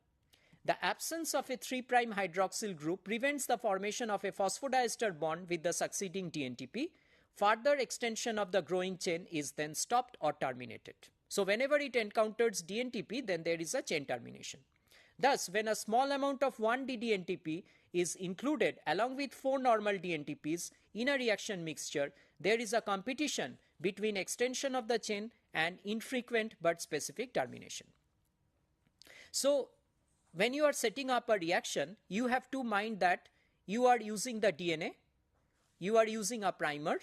S1: The absence of a 3' hydroxyl group prevents the formation of a phosphodiester bond with the succeeding DNTP. Further extension of the growing chain is then stopped or terminated. So whenever it encounters DNTP, then there is a chain termination. Thus, when a small amount of one DDNTP is included along with 4 normal DNTPs in a reaction mixture, there is a competition between extension of the chain and infrequent but specific termination. So when you are setting up a reaction, you have to mind that you are using the DNA, you are using a primer,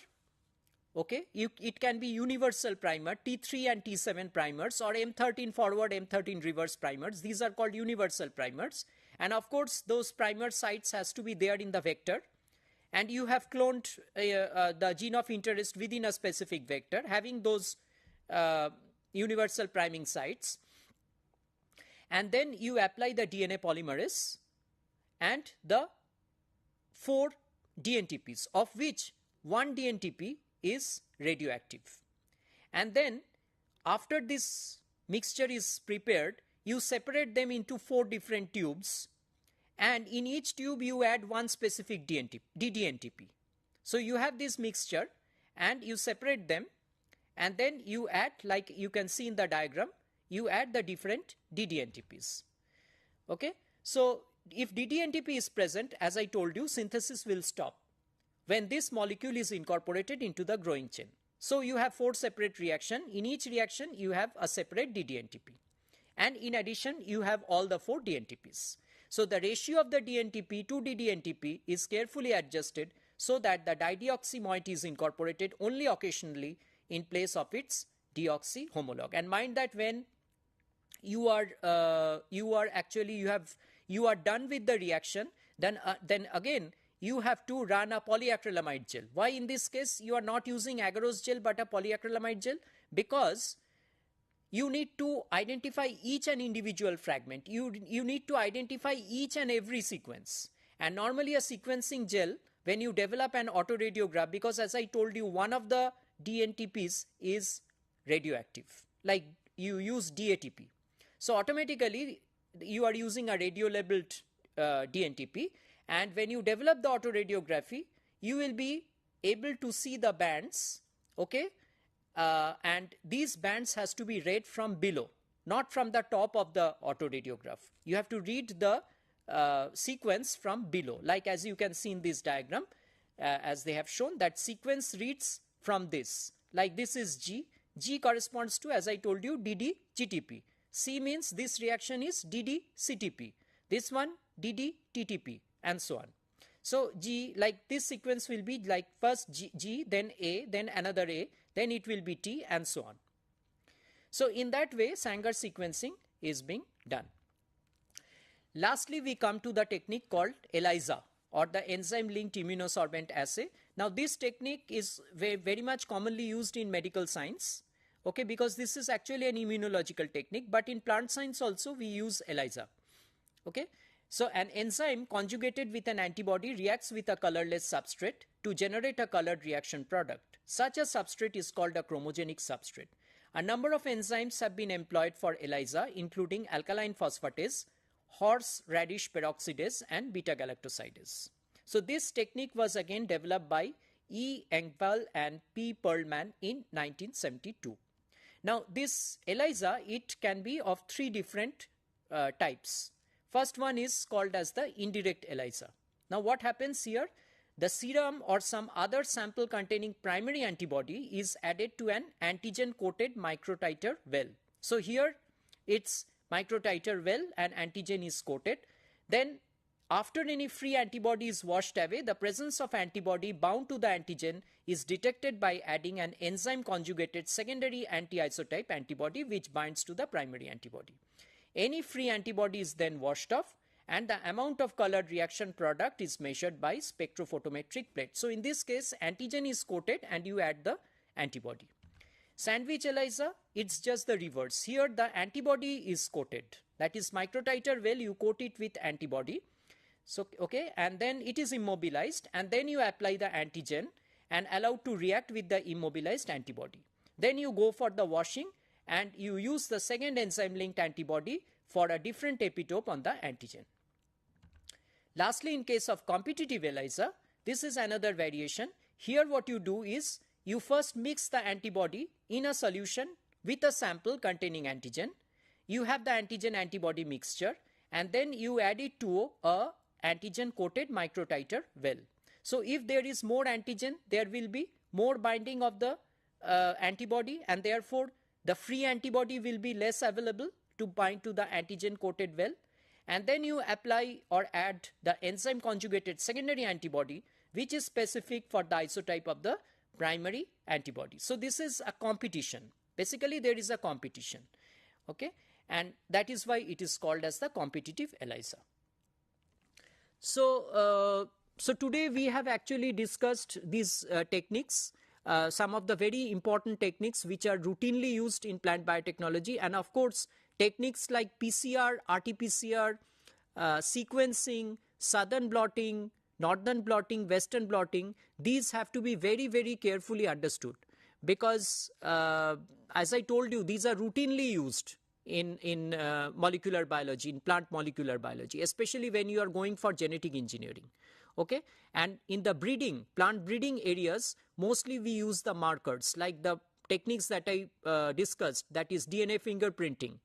S1: okay? It can be universal primer, T3 and T7 primers or M13 forward, M13 reverse primers. These are called universal primers. And of course, those primer sites has to be there in the vector. And you have cloned the gene of interest within a specific vector, having those universal priming sites. And then you apply the DNA polymerase and the 4 DNTPs, of which 1 DNTP is radioactive. And then after this mixture is prepared, you separate them into 4 different tubes, and in each tube you add one specific DDNTP. So you have this mixture and you separate them, and then you add, like you can see in the diagram, you add the different DDNTPs. Okay, so if DDNTP is present, as I told you, synthesis will stop when this molecule is incorporated into the growing chain. So you have 4 separate reactions. In each reaction you have a separate DDNTP, and in addition you have all the 4 DNTPs. So the ratio of the DNTP to DDNTP is carefully adjusted so that the dideoxy moiety is incorporated only occasionally in place of its deoxy homologue. And mind that when you are done with the reaction, then again you have to run a polyacrylamide gel. Why in this case you are not using agarose gel but a polyacrylamide gel? Because you need to identify each and individual fragment. You need to identify each and every sequence. And normally a sequencing gel, when you develop an autoradiograph, because as I told you, one of the DNTPs is radioactive, like you use DATP. So automatically you are using a radio-labeled DNTP, and when you develop the autoradiography, you will be able to see the bands, okay? And these bands has to be read from below, not from the top of the autoradiograph. You have to read the sequence from below, like as you can see in this diagram, as they have shown, that sequence reads from this, like this is G. G corresponds to, as I told you, DD-GTP. C means this reaction is DD-CTP. This one DD-TTP, and so on. So G, like this sequence will be like first G, then A, then another A, then it will be T, and so on. So in that way, Sanger sequencing is being done. Lastly, we come to the technique called ELISA, or the enzyme-linked immunosorbent assay. Now this technique is very much commonly used in medical science, okay, because this is actually an immunological technique, but in plant science also we use ELISA, okay. So an enzyme conjugated with an antibody reacts with a colorless substrate to generate a colored reaction product. Such a substrate is called a chromogenic substrate. A number of enzymes have been employed for ELISA, including alkaline phosphatase, horseradish peroxidase, and beta-galactosidase. So this technique was again developed by E. Engvall and P. Perlman in 1972. Now this ELISA, it can be of 3 different types. First one is called as the indirect ELISA. Now what happens here? the serum or some other sample containing primary antibody is added to an antigen coated microtiter well. So here it's microtiter well and antigen is coated. Then after any free antibody is washed away, the presence of antibody bound to the antigen is detected by adding an enzyme conjugated secondary anti-isotype antibody which binds to the primary antibody. Any free antibody is then washed off and the amount of colored reaction product is measured by spectrophotometric plate. So in this case, antigen is coated and you add the antibody. Sandwich ELISA, it's just the reverse. Here the antibody is coated. That is microtiter well, you coat it with antibody. So, okay, and then it is immobilized and then you apply the antigen and allowed to react with the immobilized antibody. Then you go for the washing and you use the second enzyme linked antibody for a different epitope on the antigen. Lastly, in case of competitive ELISA, this is another variation. Here what you do is you first mix the antibody in a solution with a sample containing antigen. You have the antigen antibody mixture and then you add it to a antigen coated microtiter well. So if there is more antigen, there will be more binding of the antibody and therefore the free antibody will be less available to bind to the antigen coated well. And then you apply or add the enzyme conjugated secondary antibody which is specific for the isotype of the primary antibody. So this is a competition. Basically there is a competition, okay, and that is why it is called as the competitive ELISA. So, so today we have actually discussed these techniques, some of the very important techniques which are routinely used in plant biotechnology, and of course techniques like PCR, RT-PCR, sequencing, southern blotting, northern blotting, western blotting. These have to be very, very carefully understood because as I told you, these are routinely used in molecular biology, in plant molecular biology, especially when you are going for genetic engineering. Okay, and in the breeding, plant breeding areas, mostly we use the markers like the techniques that I discussed, that is DNA fingerprinting,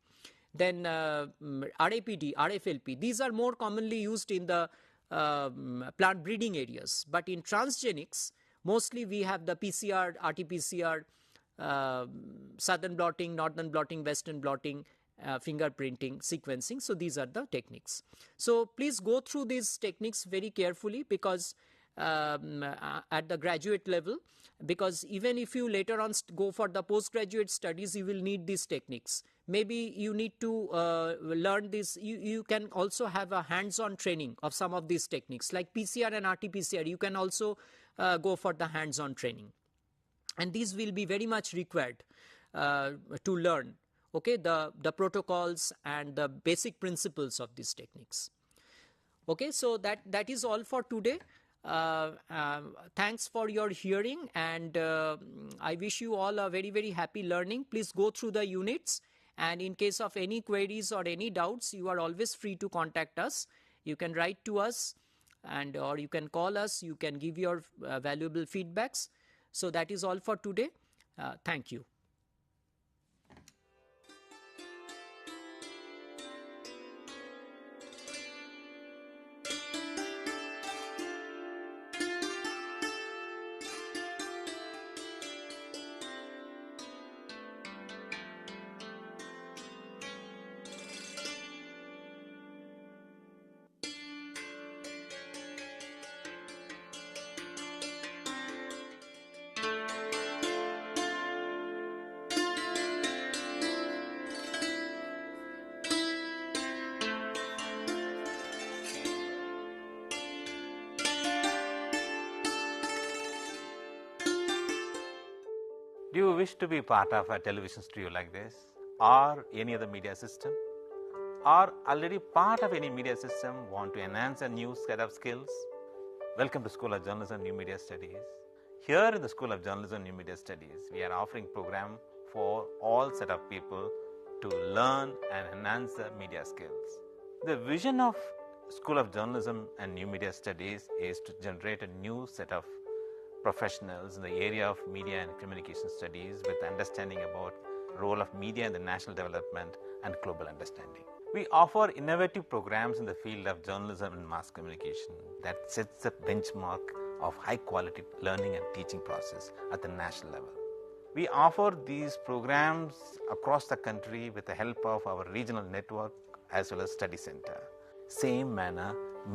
S1: then RAPD, RFLP. These are more commonly used in the plant breeding areas. But in transgenics, mostly we have the PCR, RT-PCR, southern blotting, northern blotting, western blotting, fingerprinting, sequencing. So these are the techniques. So please go through these techniques very carefully because at the graduate level, because even if you later on go for the postgraduate studies, you will need these techniques. Maybe you need to learn this. You can also have a hands-on training of some of these techniques like PCR and RT-PCR. You can also go for the hands-on training. And these will be very much required to learn, okay, the protocols and the basic principles of these techniques. Okay, so that is all for today. Thanks for your hearing, and I wish you all a very, very happy learning. Please go through the units, and in case of any queries or any doubts, you are always free to contact us. You can write to us and or you can call us. You can give your valuable feedbacks. So that is all for today. Thank you.
S2: Do you wish to be part of a television studio like this or any other media system? Or already part of any media system, want to enhance a new set of skills? Welcome to School of Journalism and New Media Studies. Here in the School of Journalism and New Media Studies, we are offering program for all set of people to learn and enhance their media skills. The vision of School of Journalism and New Media Studies is to generate a new set of professionals in the area of media and communication studies with understanding about role of media in the national development and global understanding. We offer innovative programs in the field of journalism and mass communication that sets the benchmark of high quality learning and teaching process at the national level. We offer these programs across the country with the help of our regional network as well as study center. Same manner,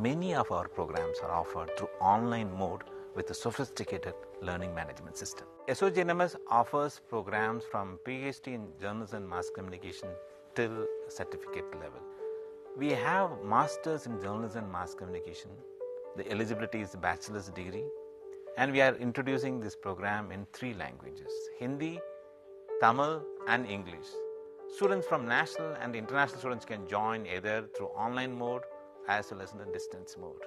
S2: many of our programs are offered through online mode with a sophisticated learning management system. SOGNMS offers programs from PhD in journalism and mass communication till certificate level. We have masters in journalism and mass communication. The eligibility is bachelor's degree, and we are introducing this program in 3 languages: Hindi, Tamil and English. Students from national and international students can join either through online mode as well as in the distance mode.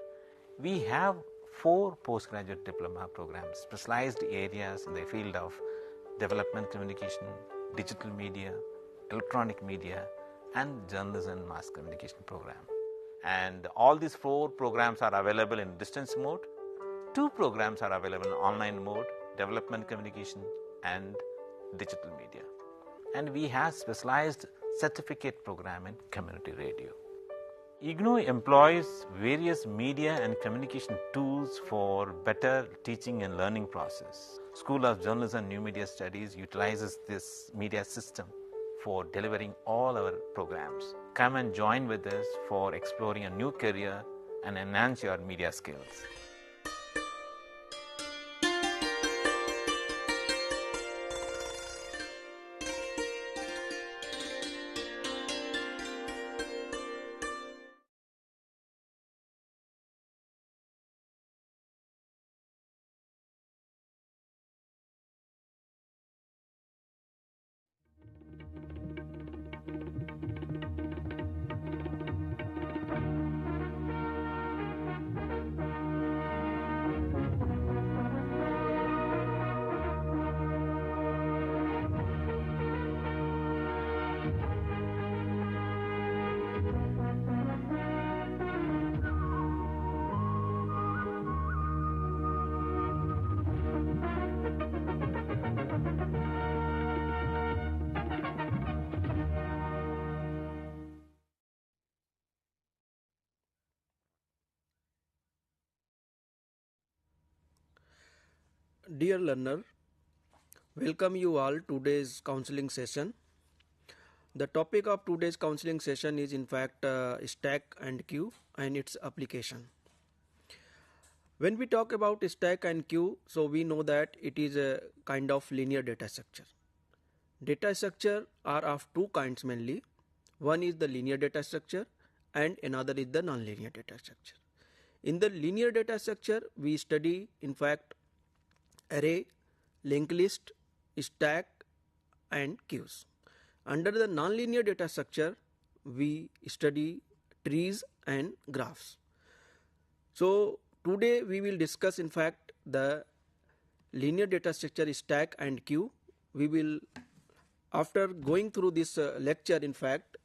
S2: We have 4 postgraduate diploma programs, specialized areas in the field of development communication, digital media, electronic media and journalism and mass communication program. And all these 4 programs are available in distance mode. 2 programs are available in online mode, development communication and digital media. And we have specialized certificate program in community radio. Ignou employs various media and communication tools for better teaching and learning process. School of Journalism and New Media Studies utilizes this media system for delivering all our programs. Come and join with us for exploring a new career and enhance your media skills.
S3: Dear learner, welcome you all to today's counseling session. The topic of today's counseling session is in fact stack and queue and its application. When we talk about stack and queue, so we know that it is a kind of linear data structure. Data structure are of 2 kinds mainly. One is the linear data structure and another is the non-linear data structure. In the linear data structure, we study in fact array, linked list, stack and queues. Under the nonlinear data structure, we study trees and graphs. So today we will discuss in fact the linear data structure, stack and queue. We will, after going through this lecture, in fact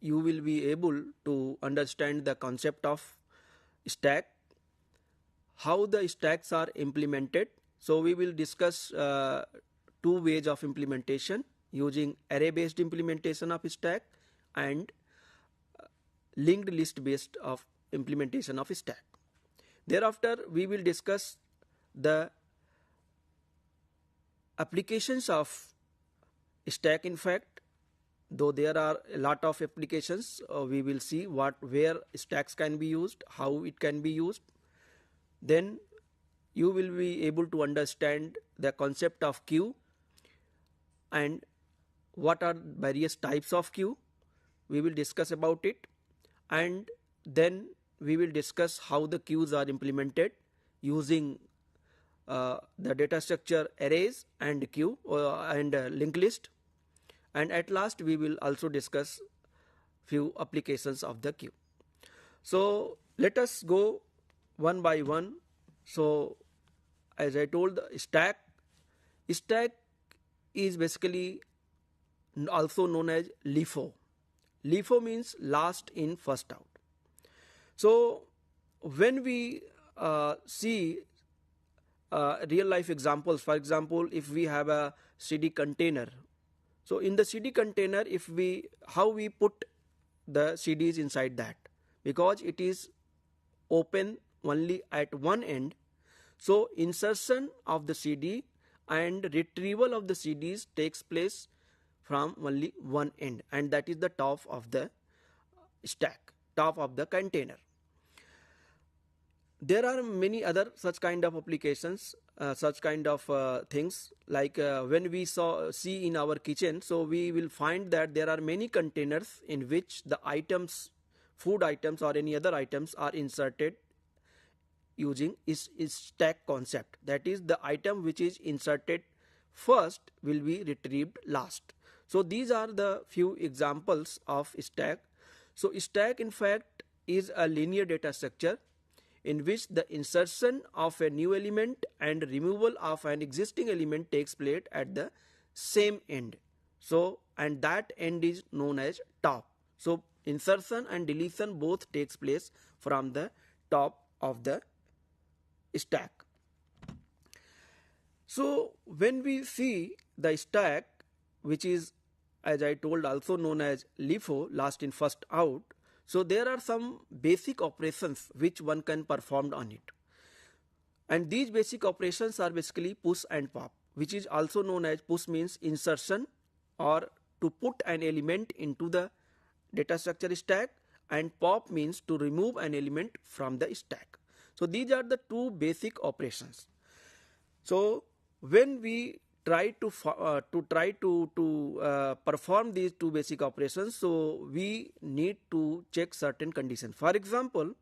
S3: you will be able to understand the concept of stack, how the stacks are implemented. So we will discuss 2 ways of implementation, using array based implementation of stack and linked list based of implementation of stack. Thereafter we will discuss the applications of stack. In fact, though there are a lot of applications, we will see where stacks can be used, how it can be used. Then you will be able to understand the concept of queue and what are various types of queue. We will discuss about it, and then we will discuss how the queues are implemented using the data structure arrays and queue and linked list, and at last we will also discuss few applications of the queue. So let us go one by one. So as I told, the stack is basically also known as LIFO. LIFO means last in first out. So when we see real life examples, for example, if we have a CD container, so in the CD container, how we put the CDs inside that, because it is open only at one end. So insertion of the CD and retrieval of the CDs takes place from only one end, and that is the top of the stack, top of the container. There are many other such kind of applications, such kind of things, like when we see in our kitchen, so we will find that there are many containers in which the items, food items or any other items are inserted using is stack concept. That is, the item which is inserted first will be retrieved last. So these are the few examples of stack. So stack in fact is a linear data structure in which the insertion of a new element and removal of an existing element takes place at the same end. So, and that end is known as top. So insertion and deletion both takes place from the top of the stack. So when we see the stack, which is, as I told, also known as LIFO, last in first out, so there are some basic operations which one can perform on it, and these basic operations are basically push and pop, which is also known as push means insertion or to put an element into the data structure stack, and pop means to remove an element from the stack. So these are the two basic operations. So when we try to perform these two basic operations, so we need to check certain conditions. For example,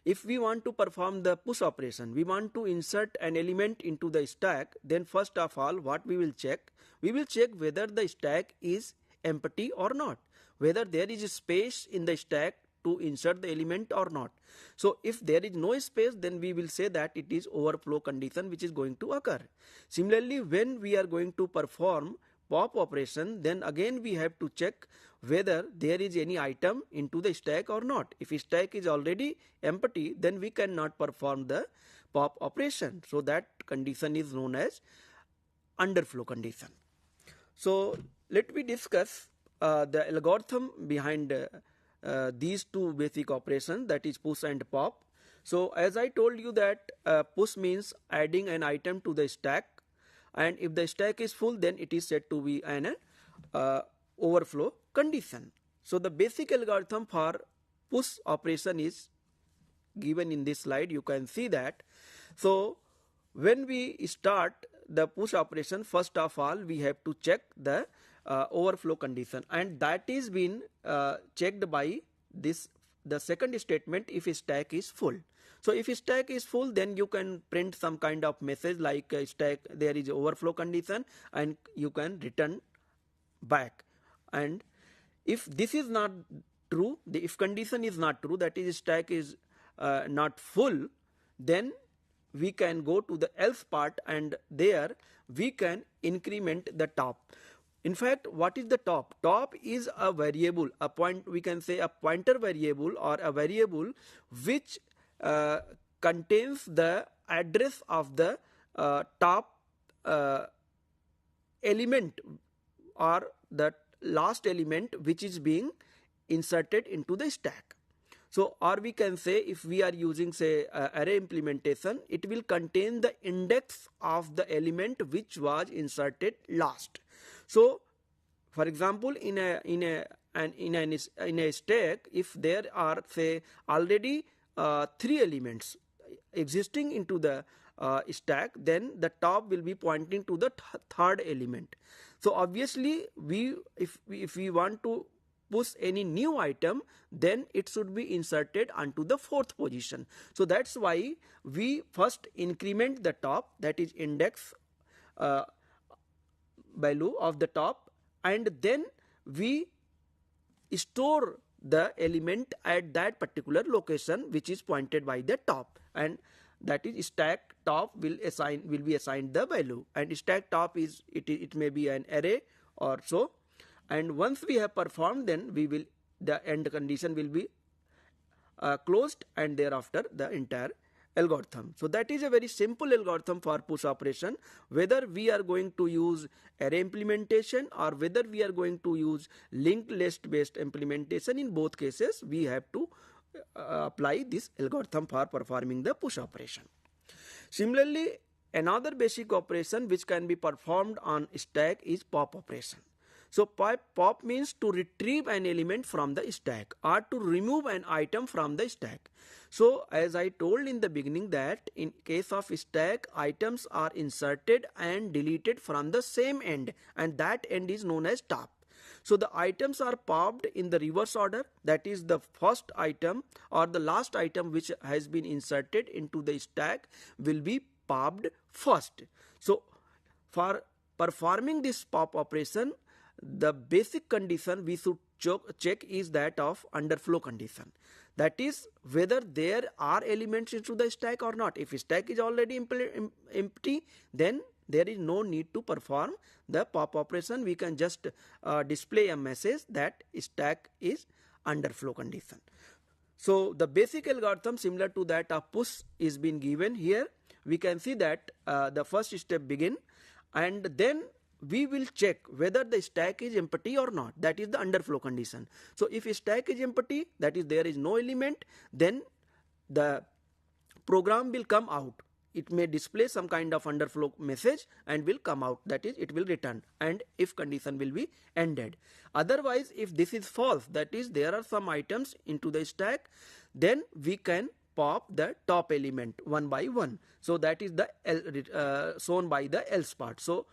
S3: if we want to perform the push operation, we want to insert an element into the stack, then first of all what we will check? We will check whether the stack is empty or not, whether there is a space in the stack to insert the element or not. So if there is no space, then we will say that it is overflow condition which is going to occur. Similarly, when we are going to perform pop operation, then again we have to check whether there is any item into the stack or not. If stack is already empty, then we cannot perform the pop operation. So that condition is known as underflow condition. So let me discuss the algorithm behind these two basic operations, that is push and pop. So as I told you that push means adding an item to the stack, and if the stack is full, then it is said to be an overflow condition. So the basic algorithm for push operation is given in this slide. You can see that. So when we start the push operation, first of all we have to check the overflow condition, and that is been checked by this, the second statement, if stack is full. So if stack is full, then you can print some kind of message like stack there is overflow condition, and you can return back. And if this is not true, the if condition is not true, that is stack is not full, then we can go to the else part, and there we can increment the top. In fact, what is the top? Top is a variable, a point, we can say a pointer variable or a variable which contains the address of the top element or the last element which is being inserted into the stack. So, or we can say, if we are using say array implementation, it will contain the index of the element which was inserted last. So, for example, in a stack, if there are say already 3 elements existing into the stack, then the top will be pointing to the third element. So obviously, if we want to push any new item, then it should be inserted onto the 4th position. So that's why we first increment the top, that is index value of the top, and then we store the element at that particular location which is pointed by the top, and that is stack top will be assigned the value, and stack top is it may be an array or so. And once we have performed, then we will, the end condition will be closed, and thereafter the entire algorithm. So that is a very simple algorithm for push operation. Whether we are going to use array implementation or whether we are going to use linked list based implementation, in both cases we have to apply this algorithm for performing the push operation. Similarly, another basic operation which can be performed on stack is pop operation. So pop means to retrieve an element from the stack or to remove an item from the stack. So as I told in the beginning that in case of stack, items are inserted and deleted from the same end, and that end is known as top. So the items are popped in the reverse order, that is the first item or the last item which has been inserted into the stack will be popped first. So for performing this pop operation, the basic condition we should check is that of underflow condition. That is whether there are elements into the stack or not. If stack is already empty, then there is no need to perform the pop operation. We can just display a message that stack is underflow condition. So the basic algorithm similar to that of push is being given here. We can see that the first step begin, and then we will check whether the stack is empty or not. That is the underflow condition. So if stack is empty, that is there is no element, then the program will come out. It may display some kind of underflow message and will come out, that is it will return, and if condition will be ended. Otherwise, if this is false, that is there are some items into the stack, then we can pop the top element one by one. So that is the shown by the else part. So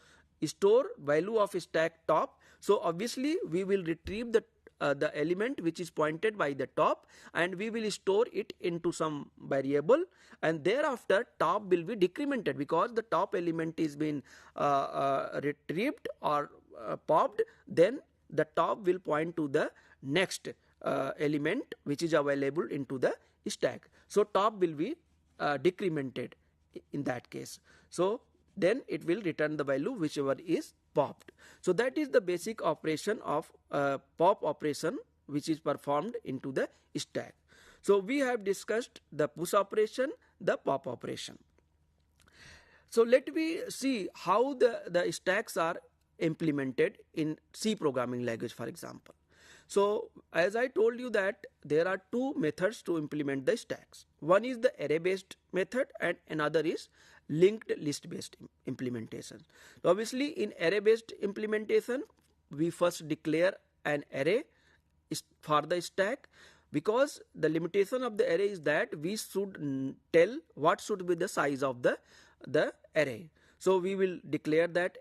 S3: store value of stack top. So obviously we will retrieve the element which is pointed by the top, and we will store it into some variable, and thereafter top will be decremented because the top element is been retrieved or popped. Then the top will point to the next element which is available into the stack. So top will be decremented in that case. So then it will return the value whichever is popped. So that is the basic operation of pop operation which is performed into the stack. So we have discussed the push operation, the pop operation. So let me see how the stacks are implemented in C programming language, for example. So as I told you that there are two methods to implement the stacks. One is the array based method and another is linked list based implementation. So obviously in array based implementation, we first declare an array for the stack, because the limitation of the array is that we should tell what should be the size of the array. So we will declare that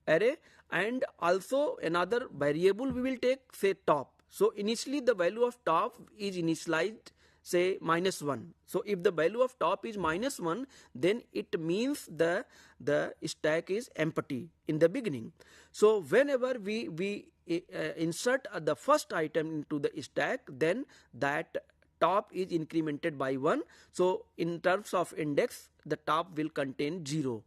S3: array, and also another variable we will take, say top. So initially the value of top is initialized, say -1. So if the value of top is -1, then it means the stack is empty in the beginning. So whenever we insert the first item into the stack, then that top is incremented by 1. So in terms of index, the top will contain 0.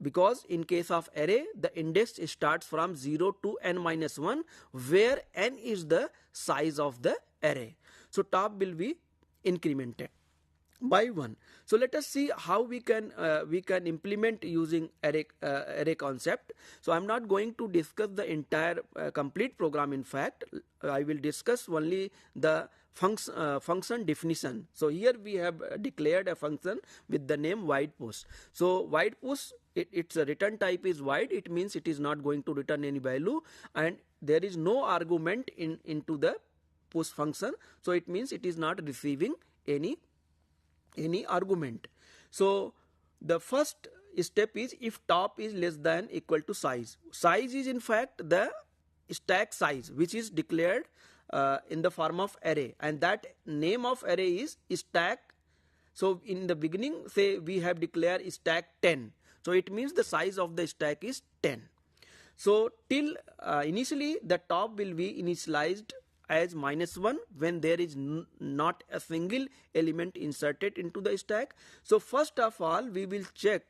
S3: Because in case of array, the index starts from 0 to n-1, where n is the size of the array. So top will be incremented by 1. So let us see how we can implement using array concept. So I am not going to discuss the entire complete program. In fact, I will discuss only the function definition. So here we have declared a function with the name void push. So void push, its return type is void. It means it is not going to return any value, and there is no argument into the push function. So it means it is not receiving any argument. So the first step is if top is less than equal to size. Size is in fact the stack size which is declared in the form of array, and that name of array is stack. So in the beginning, say we have declared stack 10. So it means the size of the stack is 10. So till initially the top will be initialized as -1 when there is not a single element inserted into the stack. So first of all we will check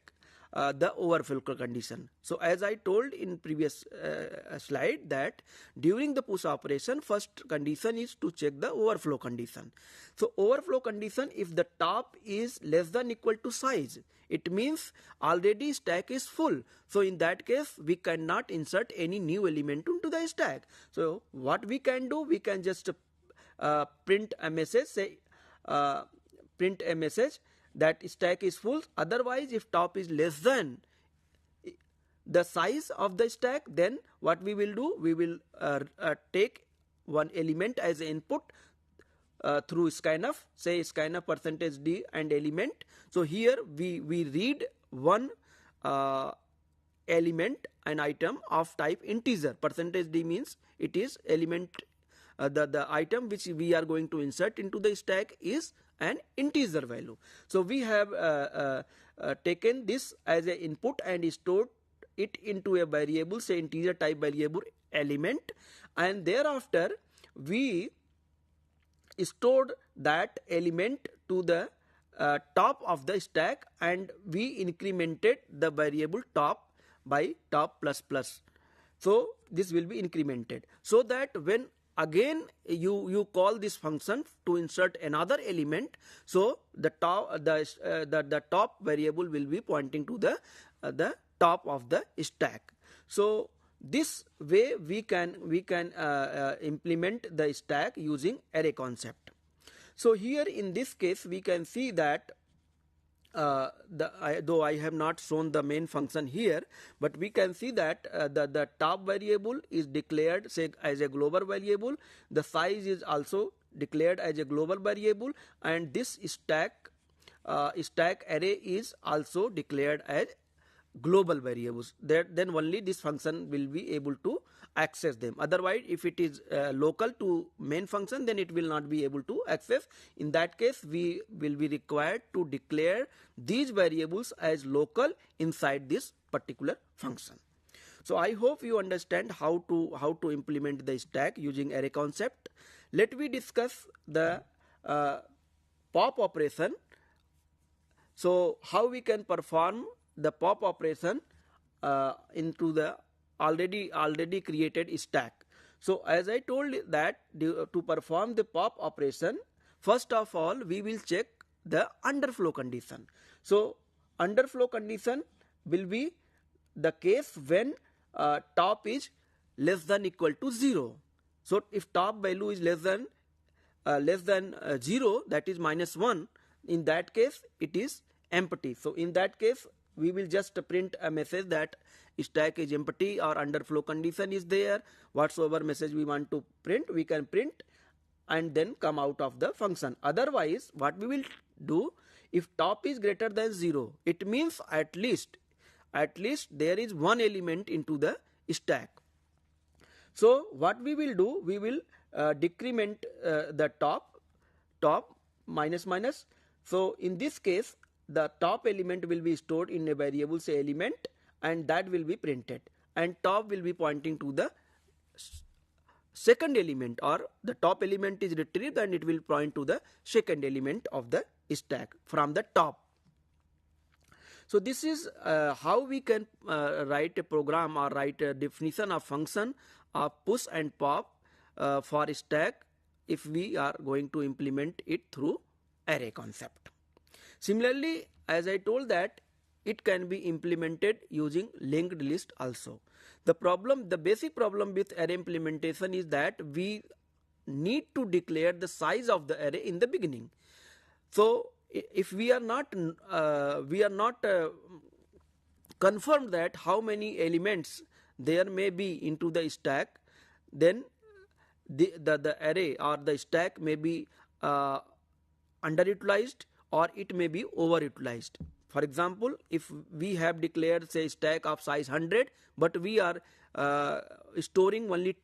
S3: the overflow condition. So as I told in previous slide that during the push operation, first condition is to check the overflow condition. So overflow condition, if the top is less than equal to size, it means already stack is full. So in that case we cannot insert any new element into the stack. So what we can do, we can just print a message, say print a message that stack is full. Otherwise, if top is less than the size of the stack, then what we will do, we will take one element as an input through scanf, say scanf percentage D and element. So here we read one element, an item of type integer. Percentage D means it is element, the item which we are going to insert into the stack is an integer value. So we have taken this as an input and stored it into a variable, say integer type variable element, and thereafter we stored that element to the top of the stack, and we incremented the variable top by top plus plus. So this will be incremented, so that when again you call this function to insert another element, so the top variable will be pointing to the top of the stack. So this way we can implement the stack using array concept. So here in this case we can see that though I have not shown the main function here, but we can see that the top variable is declared, say, as a global variable. The size is also declared as a global variable, and this stack array is also declared as global variables. Then only this function will be able to access them. Otherwise, if it is local to main function, then it will not be able to access. In that case, we will be required to declare these variables as local inside this particular function. So I hope you understand how to implement the stack using array concept. Let me discuss the pop operation. So how we can perform the pop operation into the already created stack. So as I told that to perform the pop operation, first of all we will check the underflow condition. So underflow condition will be the case when top is less than equal to 0. So if top value is less than 0, that is -1, in that case it is empty. So in that case we will just print a message that stack is empty or underflow condition is there. Whatsoever message we want to print, we can print and then come out of the function. Otherwise, what we will do, if top is greater than 0, it means at least there is one element into the stack. So what we will do, we will decrement the top minus. So in this case, the top element will be stored in a variable, say element, and that will be printed, and top will be pointing to the second element, or the top element is retrieved and it will point to the second element of the stack from the top. So this is how we can write a program or write a definition of function of push and pop for a stack if we are going to implement it through array concept. Similarly, as I told that it can be implemented using linked list also. The basic problem with array implementation is that we need to declare the size of the array in the beginning. So if we are not confirmed that how many elements there may be into the stack, then the array or the stack may be underutilized or it may be overutilized. For example, if we have declared, say, stack of size 100, but we are storing only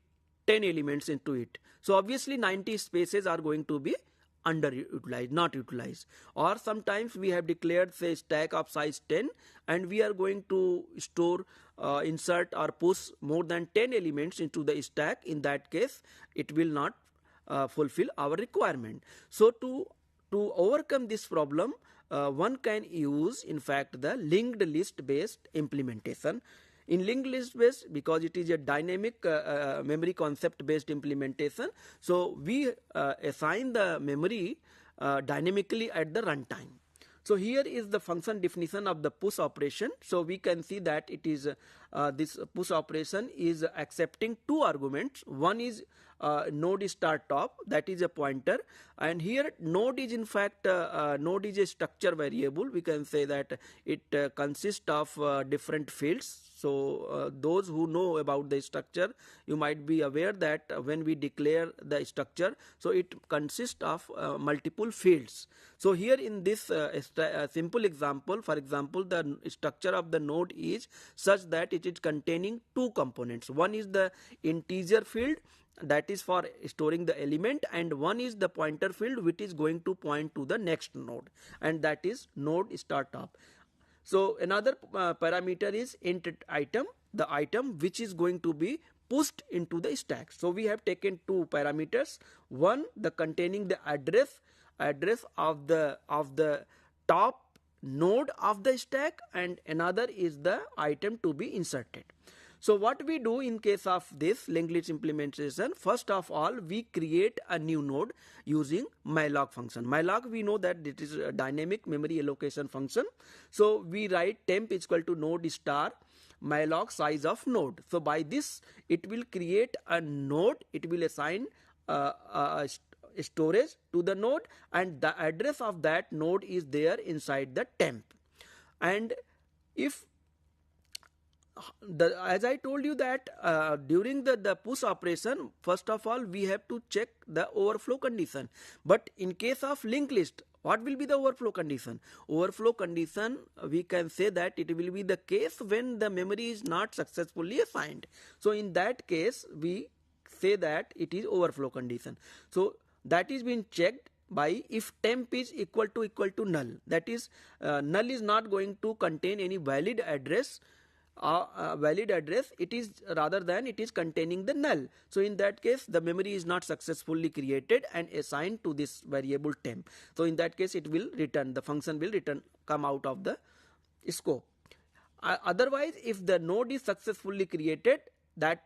S3: 10 elements into it, so obviously 90 spaces are going to be underutilized, not utilized. Or sometimes we have declared, say, stack of size 10 and we are going to store, insert or push more than 10 elements into the stack. In that case, it will not fulfill our requirement. So to overcome this problem, one can use, in fact, the linked list based implementation. In linked list based, because it is a dynamic memory concept based implementation, so we assign the memory dynamically at the runtime. So here is the function definition of the push operation. So we can see that it is this push operation is accepting two arguments. One is node star top, that is a pointer, and here node is in fact node is a structure variable. We can say that it consists of different fields. So those who know about the structure, you might be aware that when we declare the structure, so it consists of multiple fields. So here in this simple example, for example, the structure of the node is such that it is containing two components. One is the integer field, that is for storing the element, and one is the pointer field which is going to point to the next node, and that is node star top. So another parameter is int item, the item which is going to be pushed into the stack. So we have taken two parameters, one the containing the address of the top node of the stack, and another is the item to be inserted. So what we do in case of this linked list implementation, first of all we create a new node using malloc function. Malloc, we know that it is a dynamic memory allocation function. So we write temp is equal to node star malloc size of node. So by this it will create a node, it will assign a storage to the node, and the address of that node is there inside the temp. And if as I told you that during the push operation, first of all we have to check the overflow condition. But in case of linked list, what will be the overflow condition? Overflow condition, we can say that it will be the case when the memory is not successfully assigned. So in that case we say that it is overflow condition. So that is being checked by if temp is equal to null, that is null is not going to contain any valid address, it is rather than it is containing the null. So in that case the memory is not successfully created and assigned to this variable temp. So in that case it will return, the function will return, come out of the scope. Otherwise if the node is successfully created, that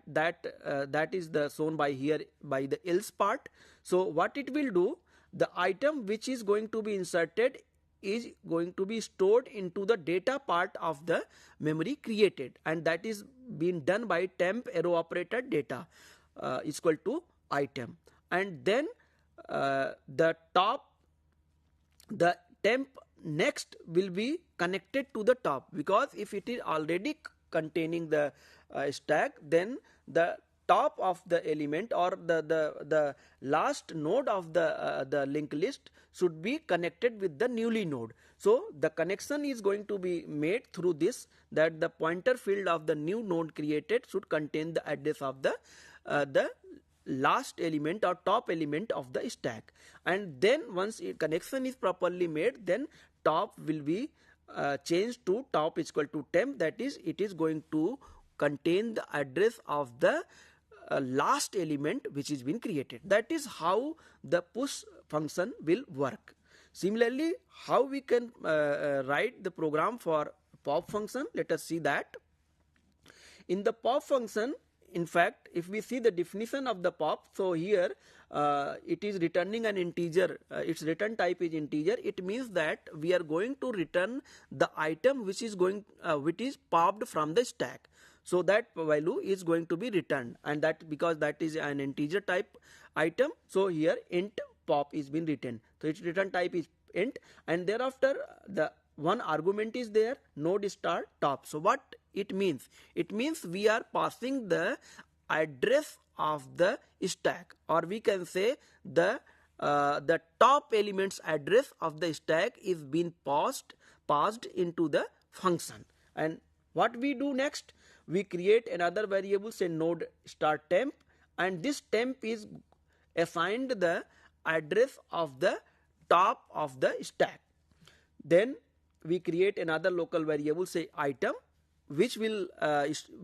S3: is the shown by here by the else part. So what it will do, the item which is going to be inserted is going to be stored into the data part of the memory created, and that is being done by temp arrow operator data is equal to item. And then the temp next will be connected to the top, because if it is already containing the stack, then the top of the element or the last node of the linked list should be connected with the newly node. So the connection is going to be made through this, that the pointer field of the new node created should contain the address of the last element or top element of the stack. And then once connection is properly made, then top will be changed to top is equal to temp, that is it is going to contain the address of the last element which is been created. That is how the push function will work. Similarly, how we can write the program for pop function, let us see that. In the pop function, in fact, if we see the definition of the pop, so here it is returning an integer, its return type is integer. It means that we are going to return the item which is popped from the stack. So that value is going to be returned, and that because that is an integer type item, so here int pop is been written. So its return type is int, and thereafter the one argument is there, node star top. So what it means? It means we are passing the address of the stack, or we can say the top element's address of the stack is being passed into the function. And what we do next? We create another variable, say node star temp, and this temp is assigned the address of the top of the stack. Then we create another local variable, say item, which will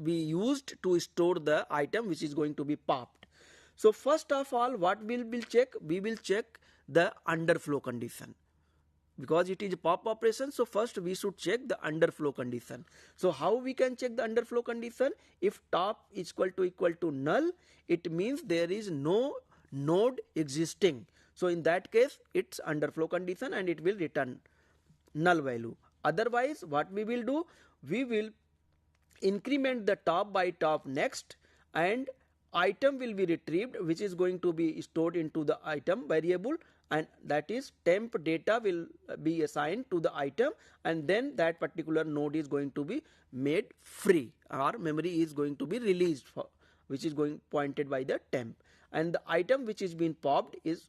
S3: be used to store the item which is going to be popped. So first of all, what we will check? We will check the underflow condition. Because it is a pop operation, so first we should check the underflow condition. So how we can check the underflow condition? If top is equal to null, it means there is no node existing. So in that case, it's underflow condition and it will return null value. Otherwise, what we will do? We will increment the top by top next, and item will be retrieved, which is going to be stored into the item variable, and that is temp data will be assigned to the item, and then that particular node is going to be made free, or memory is going to be released, for which is going pointed by the temp, and the item which is being popped is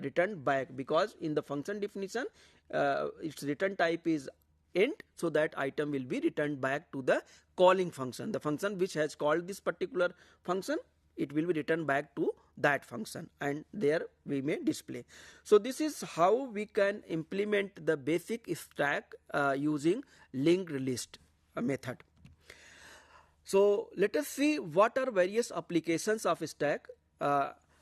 S3: returned back, because in the function definition its return type is int, so that item will be returned back to the calling function. The function which has called this particular function, it will be returned back to that function, and there we may display. So this is how we can implement the basic stack using linked list method. So let us see what are various applications of stack.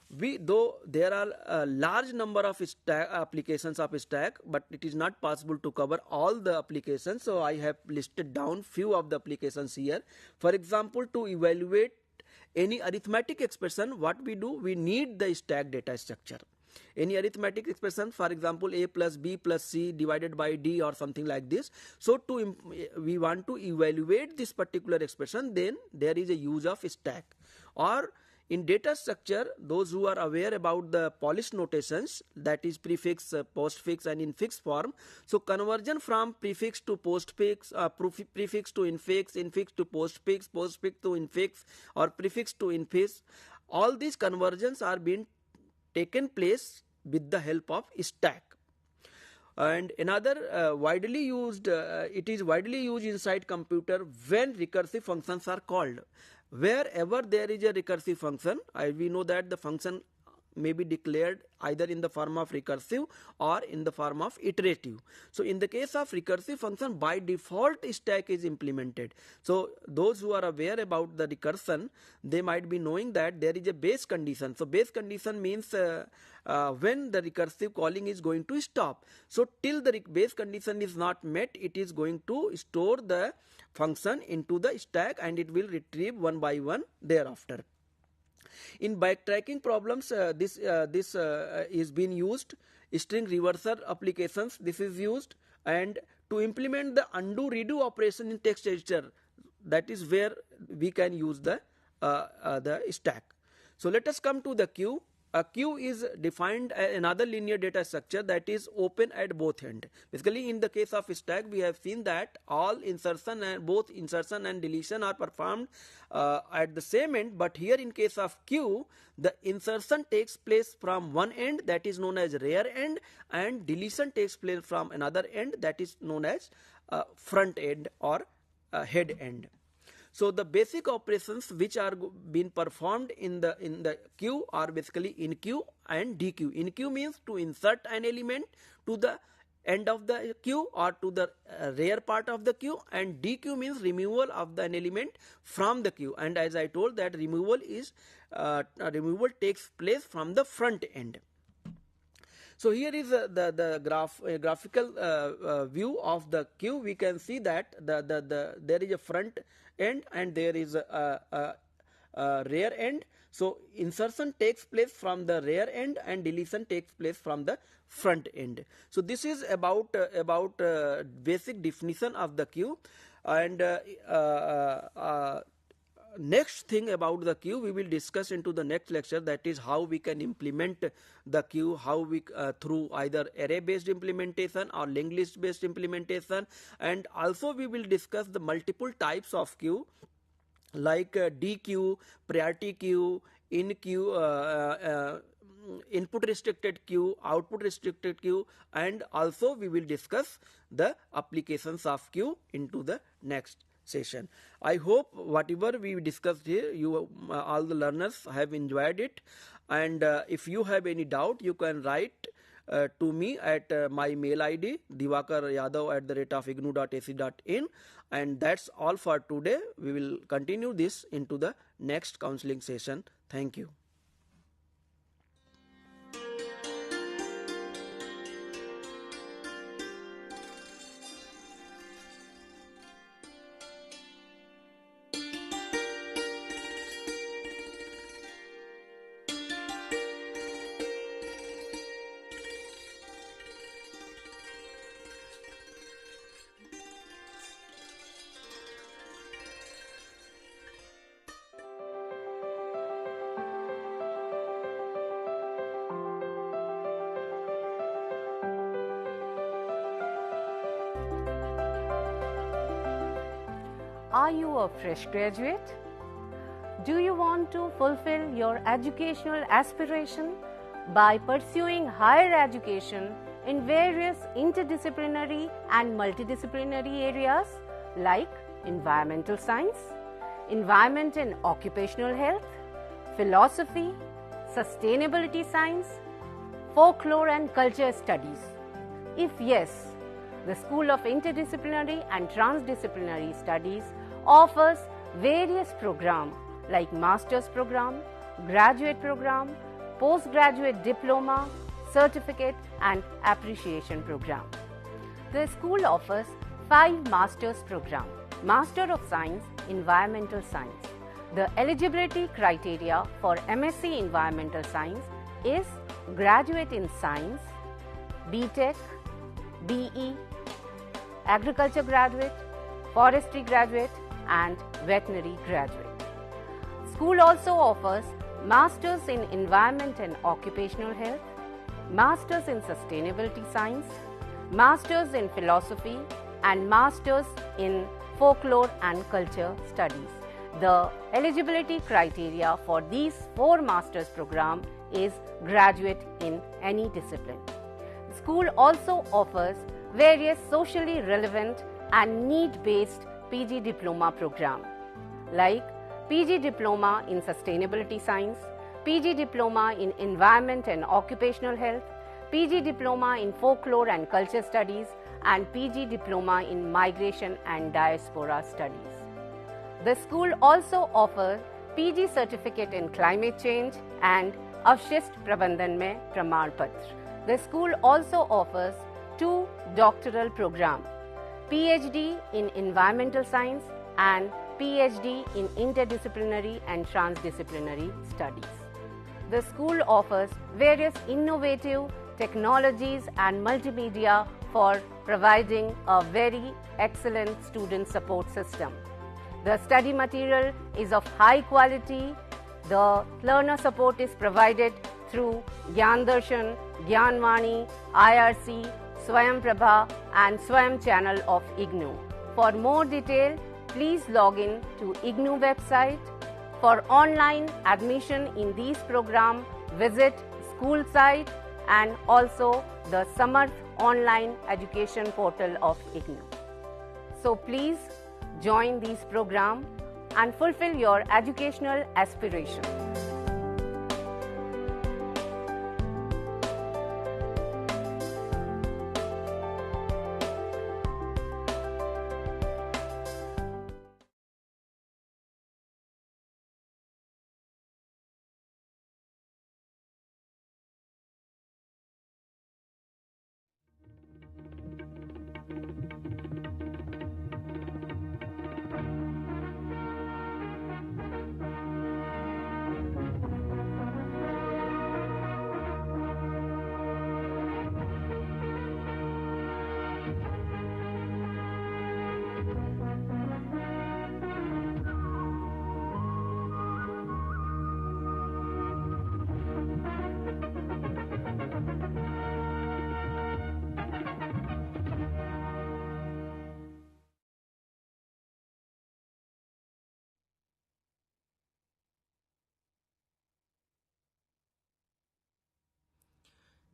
S3: Though there are a large number of applications of stack, but it is not possible to cover all the applications, so I have listed down few of the applications here. For example, to evaluate any arithmetic expression, what we do, we need the stack data structure. Any arithmetic expression, for example, a plus b plus c divided by d or something like this. So we want to evaluate this particular expression, then there is a use of stack. Or in data structure, those who are aware about the Polish notations, that is prefix, postfix and infix form. So conversion from prefix to postfix, prefix to infix, infix to postfix, postfix to infix, or prefix to infix, all these conversions are being taken place with the help of stack. And another widely used, it is widely used inside computer when recursive functions are called. Wherever there is a recursive function, we know that the function may be declared either in the form of recursive or in the form of iterative. So in the case of recursive function, by default stack is implemented. So those who are aware about the recursion, they might be knowing that there is a base condition. So base condition means when the recursive calling is going to stop. So till the base condition is not met, it is going to store the function into the stack, and it will retrieve one by one thereafter. In backtracking problems, this is being used. String reverser applications, this is used, and to implement the undo redo operation in text editor, that is where we can use the stack. So let us come to the queue. A queue is defined another linear data structure that is open at both ends. Basically, in the case of stack, we have seen that all insertion and both insertion and deletion are performed at the same end. But here, in case of queue, the insertion takes place from one end, that is known as rear end, and deletion takes place from another end, that is known as front end or head end. So the basic operations which are being performed in the queue are basically inqueue and dequeue. Inqueue means to insert an element to the end of the queue or to the rear part of the queue, and dequeue means removal of an element from the queue. And as I told that removal takes place from the front end. So here is the graphical view of the queue. We can see that there is a front end and there is a rear end. So insertion takes place from the rear end and deletion takes place from the front end. So this is about basic definition of the queue. And next thing about the queue we will discuss into the next lecture, that is how we can implement the queue, how we through either array based implementation or linked list based implementation. And also we will discuss the multiple types of queue like DQ, priority queue, in queue, input restricted queue, output restricted queue, and also we will discuss the applications of queue into the next session. I hope whatever we discussed here, you all the learners have enjoyed it, and if you have any doubt, you can write to me at my mail ID divakaryadav@ignou.ac.in. And that's all for today. We will continue this into the next counseling session. Thank you.
S4: Are you a fresh graduate? Do you want to fulfill your educational aspiration by pursuing higher education in various interdisciplinary and multidisciplinary areas like environmental science, environment and occupational health, philosophy, sustainability science, folklore and culture studies? If yes, the School of Interdisciplinary and Transdisciplinary Studies offers various programs like Master's Program, Graduate Program, Postgraduate Diploma, Certificate and Appreciation Program. The school offers 5 Master's Programs. Master of Science, Environmental Science. The eligibility criteria for MSc Environmental Science is Graduate in Science, BTech, BE, Agriculture Graduate, Forestry Graduate and Veterinary Graduate. School also offers Masters in Environment and Occupational Health, Masters in Sustainability Science, Masters in Philosophy and Masters in Folklore and Culture Studies. The eligibility criteria for these 4 Masters programs is graduate in any discipline. School also offers various socially relevant and need-based PG Diploma program like PG Diploma in Sustainability Science, PG Diploma in Environment and Occupational Health, PG Diploma in Folklore and Culture Studies and PG Diploma in Migration and Diaspora Studies. The school also offers PG Certificate in Climate Change and Avshist Prabandhan mein Praman Patra. The school also offers 2 doctoral programs, PhD in Environmental Science and PhD in Interdisciplinary and Transdisciplinary Studies. The school offers various innovative technologies and multimedia for providing a very excellent student support system. The study material is of high quality. The learner support is provided through Gyan Darshan, Gyan Vani, IRC, Swayam Prabha and Swayam channel of Ignou. For more detail, please log in to Ignou website. For online admission in these programs, visit school site and also the Samarth online education portal of Ignou. So please join these programs and fulfill your educational aspiration.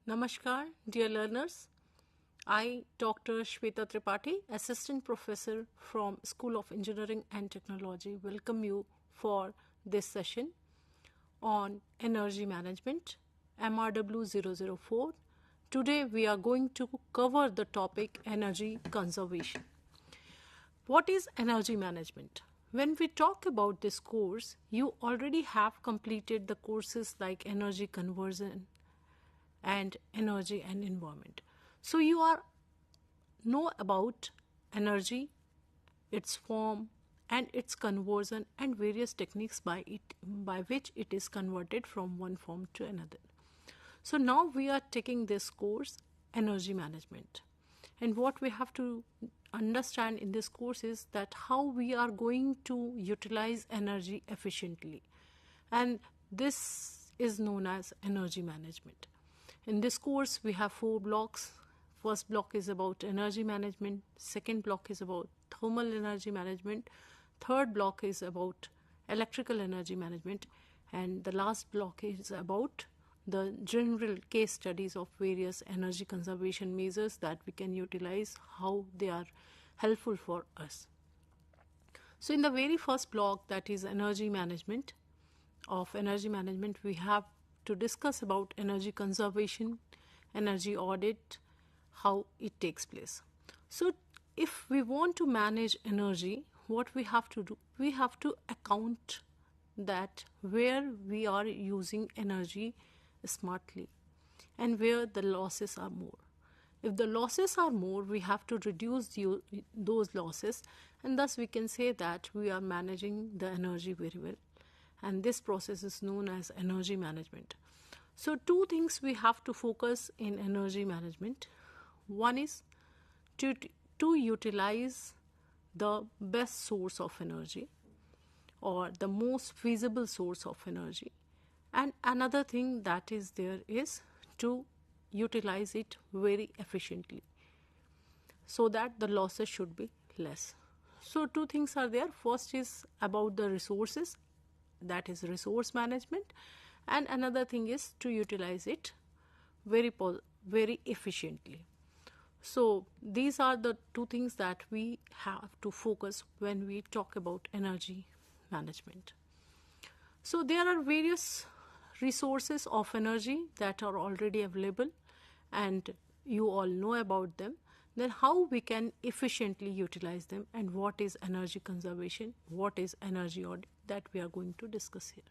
S5: Namaskar, dear learners. I, Dr. Shweta Tripathi, Assistant Professor from School of Engineering and Technology, welcome you for this session on Energy Management, MRW 004. Today we are going to cover the topic Energy Conservation. What is energy management? When we talk about this course, you already have completed the courses like energy conversion and energy and environment. So you know about energy, its form and its conversion and various techniques by which it is converted from one form to another. So now we are taking this course energy management, and what we have to understand in this course is that how we are going to utilize energy efficiently, and this is known as energy management. In this course, we have 4 blocks. First block is about energy management. Second block is about thermal energy management. third block is about electrical energy management, and the last block is about the general case studies of various energy conservation measures that we can utilize, how they are helpful for us. So in the very first block, that is energy management, we have to discuss about energy conservation, energy audit, how it takes place. So if we want to manage energy, what we have to do, we have to account that where we are using energy smartly and where the losses are more. If the losses are more, we have to reduce those losses, and thus we can say that we are managing the energy very well. And this process is known as energy management. So two things we have to focus in energy management. One is to utilize the best source of energy or the most feasible source of energy. And another thing that is there is to utilize it very efficiently so that the losses should be less. So two things are there. First is about the resources, that is resource management, and another thing is to utilize it very efficiently. So these are the two things that we have to focus when we talk about energy management. So there are various resources of energy that are already available and you all know about them. Then how we can efficiently utilize them, and what is energy conservation, what is energy audit, that we are going to discuss here.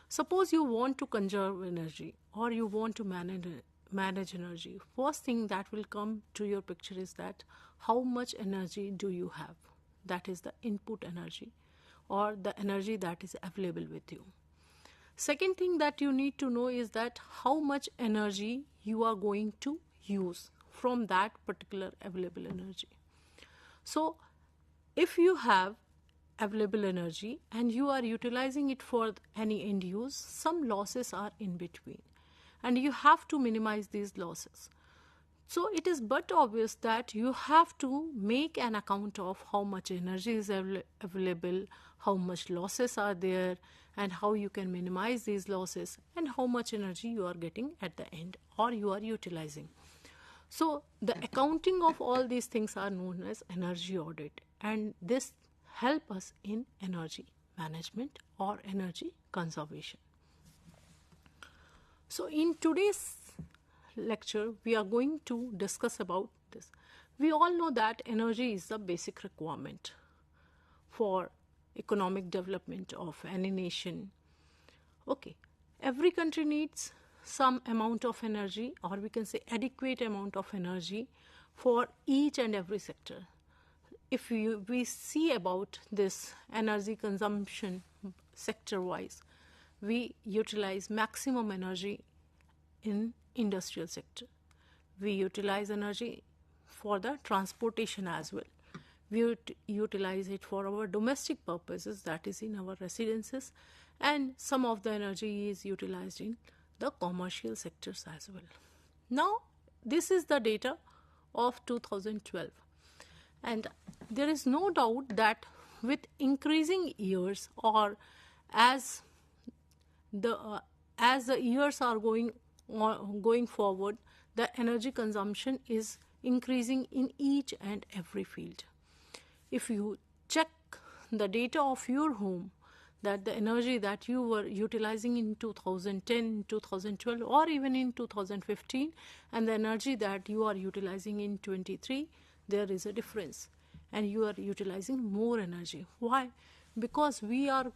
S5: Suppose you want to conserve energy or you want to manage energy. First thing that will come to your picture is that how much energy do you have? That is the input energy or the energy that is available with you. Second thing that you need to know is that how much energy you are going to use from that particular available energy. So if you have available energy and you are utilizing it for any end use, some losses are in between and you have to minimize these losses. So it is but obvious that you have to make an account of how much energy is available, how much losses are there, and how you can minimize these losses, and how much energy you are getting at the end or you are utilizing. So the accounting of all these things are known as energy audit, and this help us in energy management or energy conservation. So in today's lecture, we are going to discuss about this. We all know that energy is the basic requirement for economic development of any nation. Okay, every country needs some amount of energy, or we can say adequate amount of energy for each and every sector. If we see about this energy consumption sector-wise, we utilize maximum energy in industrial sector. We utilize energy for the transportation as well. We utilize it for our domestic purposes, that is in our residences, and some of the energy is utilized in the commercial sectors as well. Now, this is the data of 2012, and there is no doubt that with increasing years, or as the years are going forward, the energy consumption is increasing in each and every field. If you check the data of your home, that the energy that you were utilizing in 2010, 2012, or even in 2015, and the energy that you are utilizing in 23, there is a difference, and you are utilizing more energy. Why? Because we are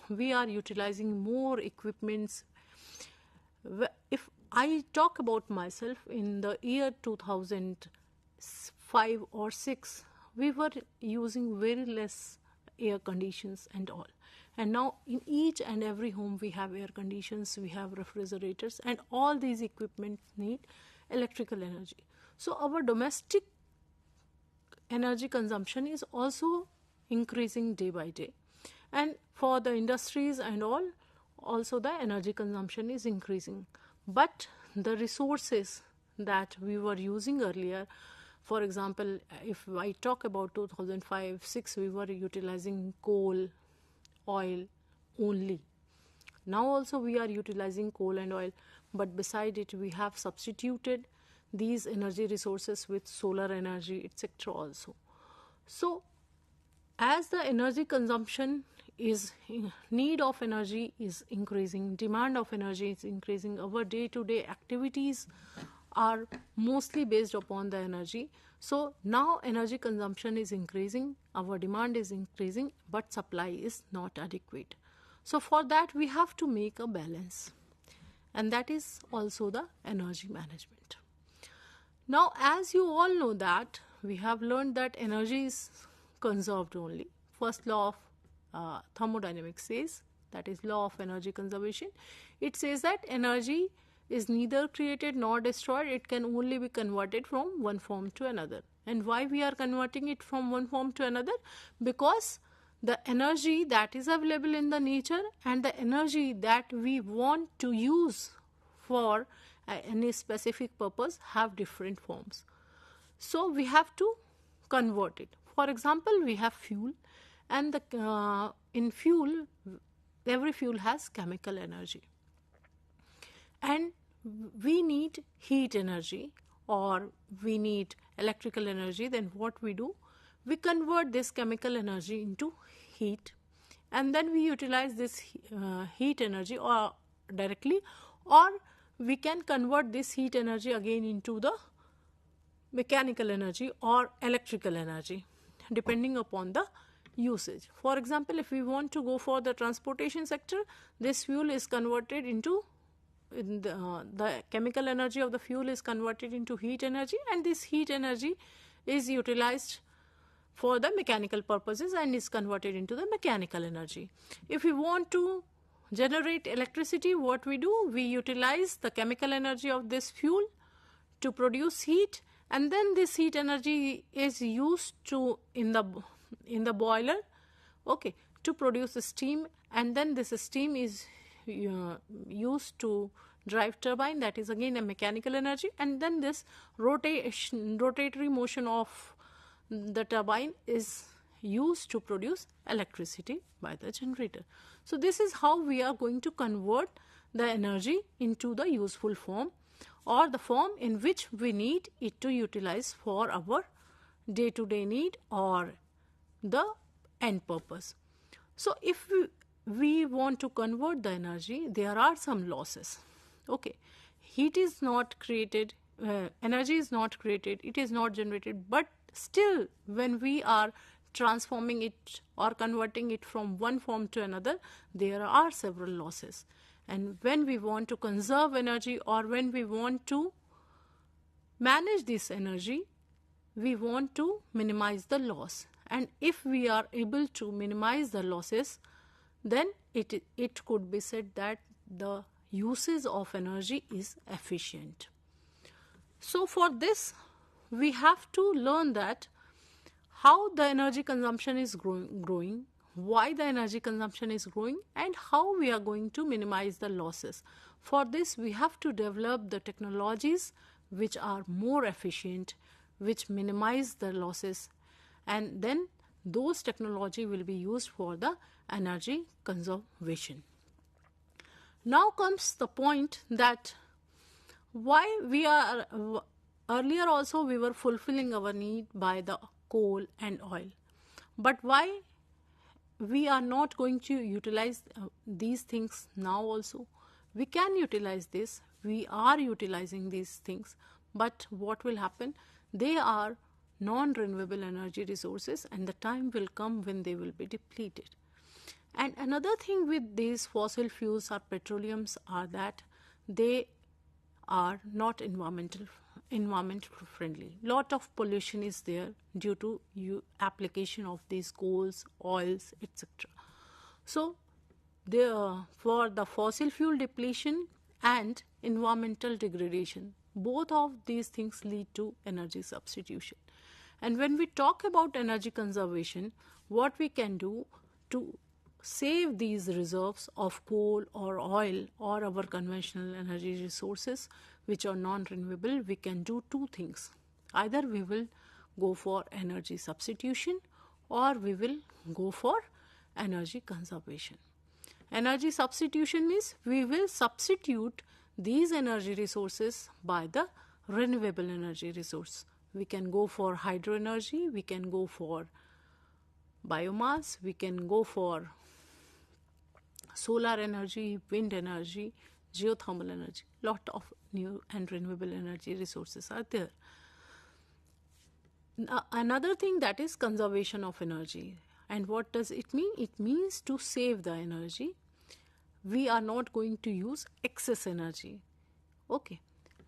S5: utilizing more equipments. If I talk about myself, in the year 2005 or 6, we were using very less air conditions and all. And now in each and every home we have air conditions, we have refrigerators, and all these equipment need electrical energy. So our domestic energy consumption is also increasing day by day. And for the industries and all, also the energy consumption is increasing. But the resources that we were using earlier For example, if I talk about 2005-6, we were utilizing coal, oil only. Now also we are utilizing coal and oil, but beside it we have substituted these energy resources with solar energy, etc. also. So as the energy consumption is, need of energy is increasing, demand of energy is increasing, our day-to-day activities are mostly based upon the energy. So now energy consumption is increasing, our demand is increasing, but supply is not adequate. So for that we have to make a balance, and that is also the energy management. Now, as you all know that we have learned that energy is conserved only. First law of thermodynamics says, that is law of energy conservation. It says that energy is neither created nor destroyed, it can only be converted from one form to another. And why we are converting it from one form to another? Because the energy that is available in the nature and the energy that we want to use for any specific purpose have different forms. So we have to convert it. For example, we have fuel, and in fuel, every fuel has chemical energy. And we need heat energy or we need electrical energy. Then what we do? We convert this chemical energy into heat, and then we utilize this heat energy or directly, or we can convert this heat energy again into the mechanical energy or electrical energy, depending upon the usage. For example, if we want to go for the transportation sector, this fuel is converted into the chemical energy of the fuel is converted into heat energy, and this heat energy is utilized for the mechanical purposes and is converted into the mechanical energy. If we want to generate electricity, what we do? We utilize the chemical energy of this fuel to produce heat, and then this heat energy is used to in the boiler, okay, to produce steam, and then this steam is used to drive turbine, that is again a mechanical energy, and then this rotatory motion of the turbine is used to produce electricity by the generator. So this is how we are going to convert the energy into the useful form, or the form in which we need it to utilize for our day-to-day need or the end purpose. So if we want to convert the energy, there are some losses. Okay, heat is not created, energy is not created, it is not generated, but still when we are transforming it or converting it from one form to another, there are several losses. And when we want to conserve energy or when we want to manage this energy, we want to minimize the loss. And if we are able to minimize the losses, then it could be said that the usage of energy is efficient. So for this, we have to learn that how the energy consumption is growing, why the energy consumption is growing, and how we are going to minimize the losses. For this, we have to develop the technologies which are more efficient, which minimize the losses, and then those technology will be used for the energy conservation. Now comes the point that why we are, earlier also we were fulfilling our need by the coal and oil, but why we are not going to utilize these things now also? We can utilize this, we are utilizing these things, but what will happen? They are non-renewable energy resources, and the time will come when they will be depleted. And another thing with these fossil fuels or petroleums are that they are not environmental friendly. Lot of pollution is there due to application of these coals, oils, etc. So for the fossil fuel depletion and environmental degradation, both of these things lead to energy substitution. And when we talk about energy conservation, what we can do to save these reserves of coal or oil or our conventional energy resources which are non-renewable, we can do two things. Either we will go for energy substitution or we will go for energy conservation. Energy substitution means we will substitute these energy resources by the renewable energy resource. We can go for hydro energy, we can go for biomass, we can go for solar energy, wind energy, geothermal energy. Lot of new and renewable energy resources are there. Another thing, that is conservation of energy. And what does it mean? It means to save the energy. We are not going to use excess energy. Okay.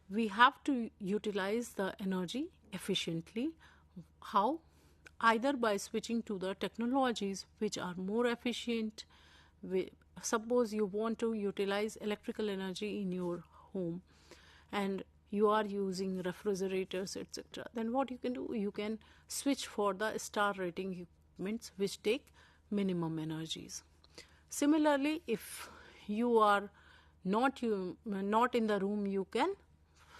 S5: We have to utilize the energy efficiently. How? Either by switching to the technologies which are more efficient. Suppose you want to utilize electrical energy in your home and you are using refrigerators, etc. Then what you can do? You can switch for the star rating equipments which take minimum energies. Similarly, if you are not in the room, you can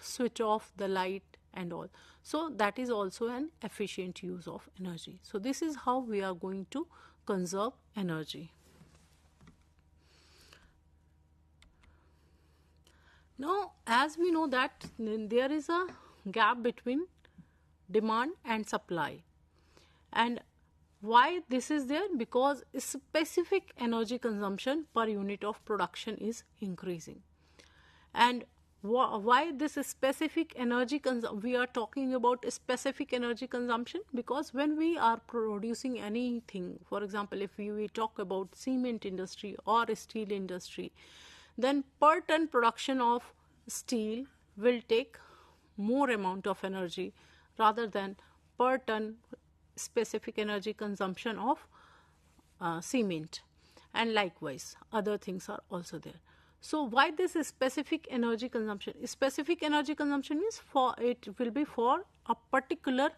S5: switch off the light and all. So that is also an efficient use of energy. So this is how we are going to conserve energy. Now, as we know that there is a gap between demand and supply. And why this is there? Because specific energy consumption per unit of production is increasing. And why this specific energy we are talking about specific energy consumption? Because when we are producing anything, for example, if we talk about cement industry or steel industry, then per ton production of steel will take more amount of energy rather than per ton specific energy consumption of cement, and likewise other things are also there. So why this is specific energy consumption? Specific energy consumption means it will be for a particular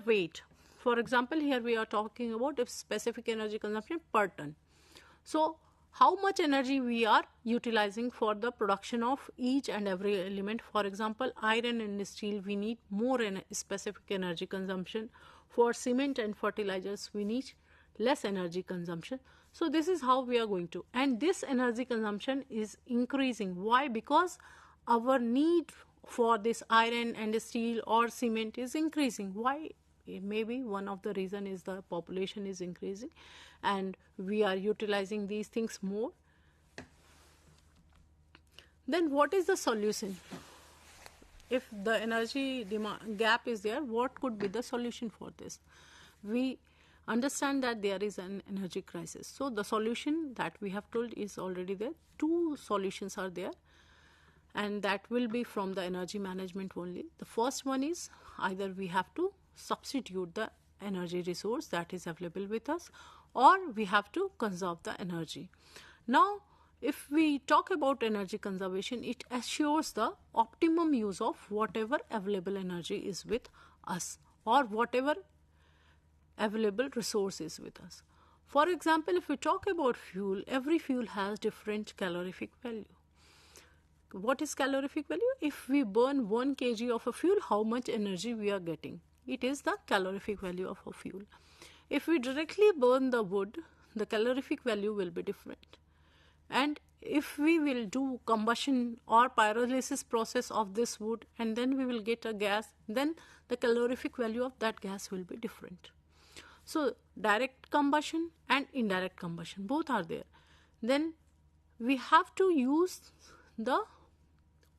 S5: weight. For example, here we are talking about specific energy consumption per ton. So how much energy we are utilizing for the production of each and every element. For example, iron and steel, we need more specific energy consumption. For cement and fertilizers, we need less energy consumption. So this is how we are going to. And this energy consumption is increasing. Why? Because our need for this iron and steel or cement is increasing. Why? Maybe one of the reason is the population is increasing and we are utilizing these things more. Then what is the solution? If the energy demand gap is there, what could be the solution for this? We understand that there is an energy crisis. So the solution that we have told is already there. Two solutions are there, and that will be from the energy management only. The first one is either we have to substitute the energy resource that is available with us, or we have to conserve the energy. Now, if we talk about energy conservation, it assures the optimum use of whatever available energy is with us or whatever available resource is with us. For example, if we talk about fuel, every fuel has different calorific value. What is calorific value? If we burn 1 kg of a fuel, how much energy we are getting? It is the calorific value of a fuel. If we directly burn the wood, the calorific value will be different. And if we will do combustion or pyrolysis process of this wood and then we will get a gas, then the calorific value of that gas will be different. So direct combustion and indirect combustion, both are there. Then we have to use the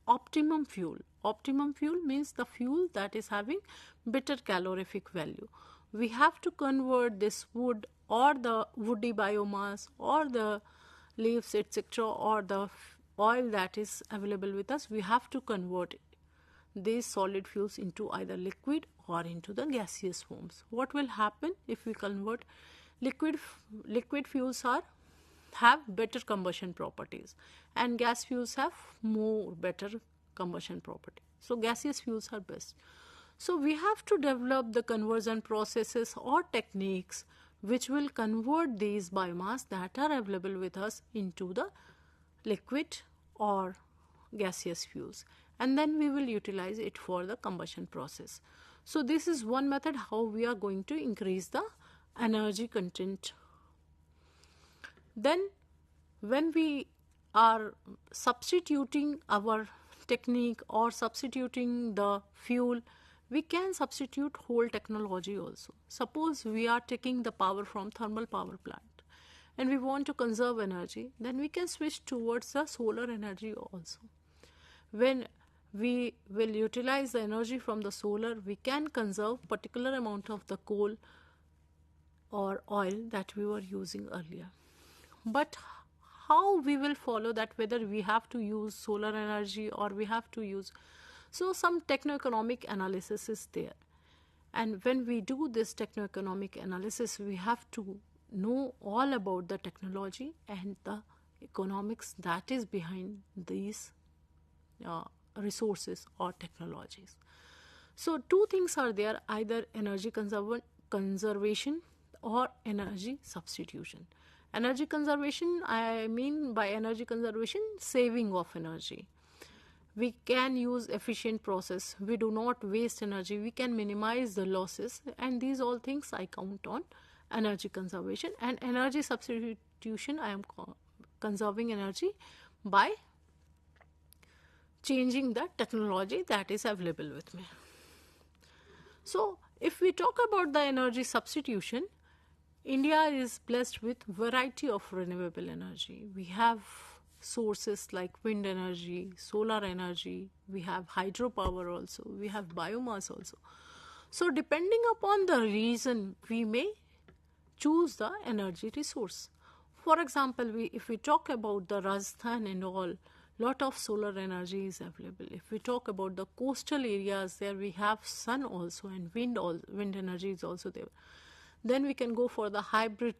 S5: optimum fuel. Optimum fuel means the fuel that is having better calorific value. We have to convert this wood or the woody biomass or the leaves, etc., or the oil that is available with us, we have to convert these solid fuels into either liquid or into the gaseous forms. What will happen if we convert liquid fuels have better combustion properties and gas fuels have more better combustion property. So gaseous fuels are best. So we have to develop the conversion processes or techniques which will convert these biomass that are available with us into the liquid or gaseous fuels. and then we will utilize it for the combustion process. So this is one method how we are going to increase the energy content. Then when we are substituting our technique or substituting the fuel, we can substitute whole technology also. Suppose we are taking the power from thermal power plant and we want to conserve energy, then we can switch towards the solar energy also. When we will utilize the energy from the solar, we can conserve particular amount of the coal or oil that we were using earlier. But how we will follow that, whether we have to use solar energy or we have to use, so some techno-economic analysis is there. And when we do this techno-economic analysis, we have to know all about the technology and the economics that is behind these resources or technologies. So two things are there, either energy conservation or energy substitution. Energy conservation, I mean by energy conservation, saving of energy. We can use efficient process, we do not waste energy, we can minimize the losses, and these all things I count on energy conservation. And energy substitution, I am conserving energy by changing the technology that is available with me. So if we talk about the energy substitution, India is blessed with variety of renewable energy. We have sources like wind energy, solar energy, we have hydropower also, we have biomass also. So depending upon the region, we may choose the energy resource. For example, if we talk about the Rajasthan and all, lot of solar energy is available. If we talk about the coastal areas, there we have sun also, and wind energy is also there. Then we can go for the hybrid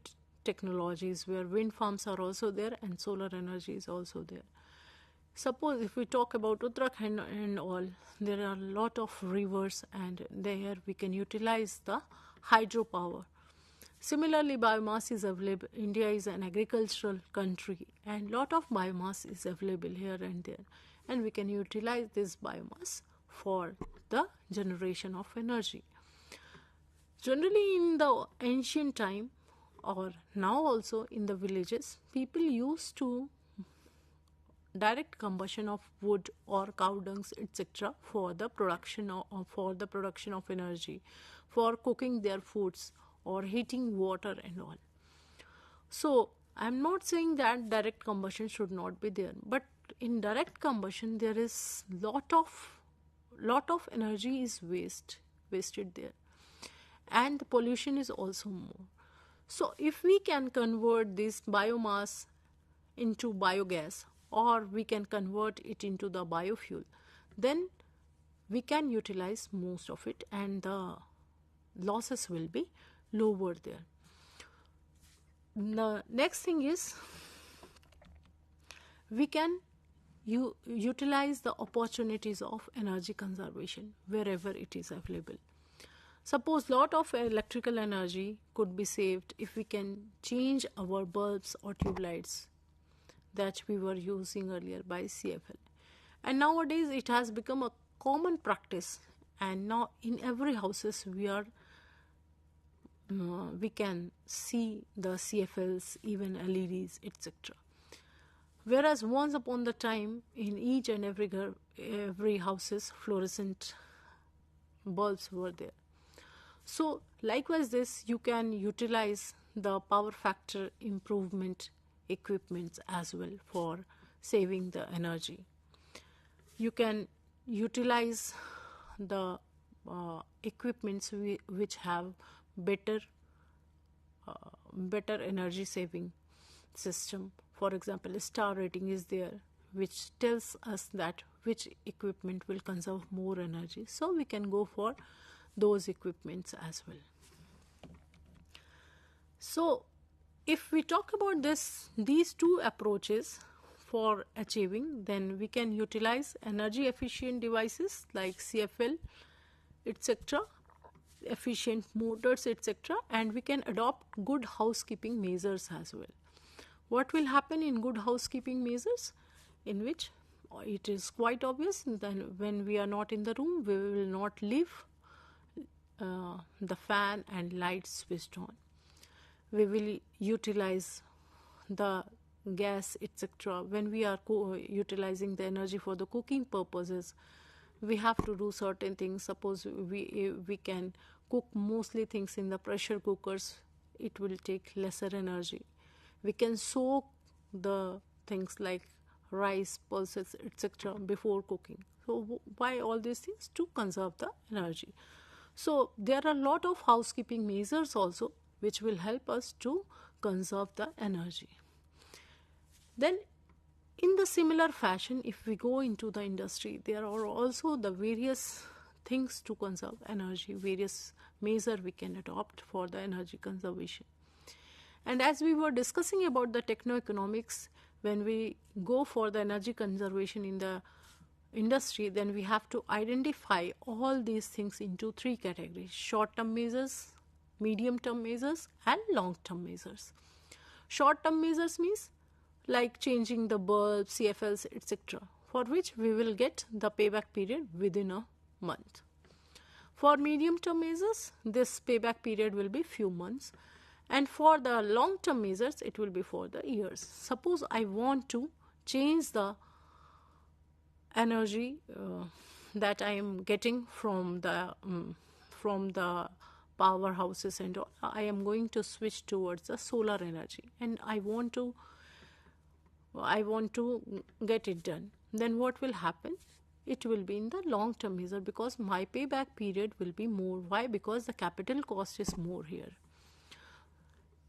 S5: technologies where wind farms are also there and solar energy is also there. Suppose if we talk about Uttarakhand and all, there are a lot of rivers and there we can utilize the hydropower. Similarly, biomass is available. India is an agricultural country and lot of biomass is available here and there, and we can utilize this biomass for the generation of energy. Generally in the ancient time or now also in the villages, people used to direct combustion of wood or cow dungs, etc. for the production of energy, for cooking their foods or heating water and all. So I am not saying that direct combustion should not be there, but in direct combustion there is lot of energy is wasted there, and the pollution is also more. So if we can convert this biomass into biogas, or we can convert it into the biofuel, then we can utilize most of it and the losses will be lower there. The next thing is we can utilize the opportunities of energy conservation wherever it is available. Suppose lot of electrical energy could be saved if we can change our bulbs or tube lights that we were using earlier by CFL. And nowadays it has become a common practice, and now in every houses we can see the CFLs, even LEDs, etc. Whereas once upon the time in each and every houses fluorescent bulbs were there. So likewise this, you can utilize the power factor improvement equipments as well for saving the energy. You can utilize the equipments which have better energy saving system. For example, a star rating is there which tells us that which equipment will conserve more energy, so we can go for those equipments as well. So if we talk about these two approaches for achieving, then we can utilize energy efficient devices like CFL, etc., efficient motors, etc., and we can adopt good housekeeping measures as well. What will happen in good housekeeping measures? In which it is quite obvious, then when we are not in the room, we will not leave the fan and lights switched on. We will utilize the gas, etc. When we are utilizing the energy for the cooking purposes, we have to do certain things. Suppose we can cook mostly things in the pressure cookers, it will take lesser energy. We can soak the things like rice, pulses, etc. before cooking. So why all these things? To conserve the energy. So there are a lot of housekeeping measures also which will help us to conserve the energy. Then in the similar fashion, if we go into the industry, there are also the various things to conserve energy, various measures we can adopt for the energy conservation. And as we were discussing about the techno-economics, when we go for the energy conservation in the industry, then we have to identify all these things into three categories: short-term measures, medium-term measures, and long-term measures. Short-term measures means like changing the bulb, CFLs, etc., for which we will get the payback period within a month. For medium-term measures, this payback period will be few months, and for the long-term measures, it will be for the years. Suppose I want to change the energy that I am getting from the powerhouses and all. I am going to switch towards the solar energy, and I want to get it done. Then what will happen? It will be in the long term measure, because my payback period will be more. Why? Because the capital cost is more here.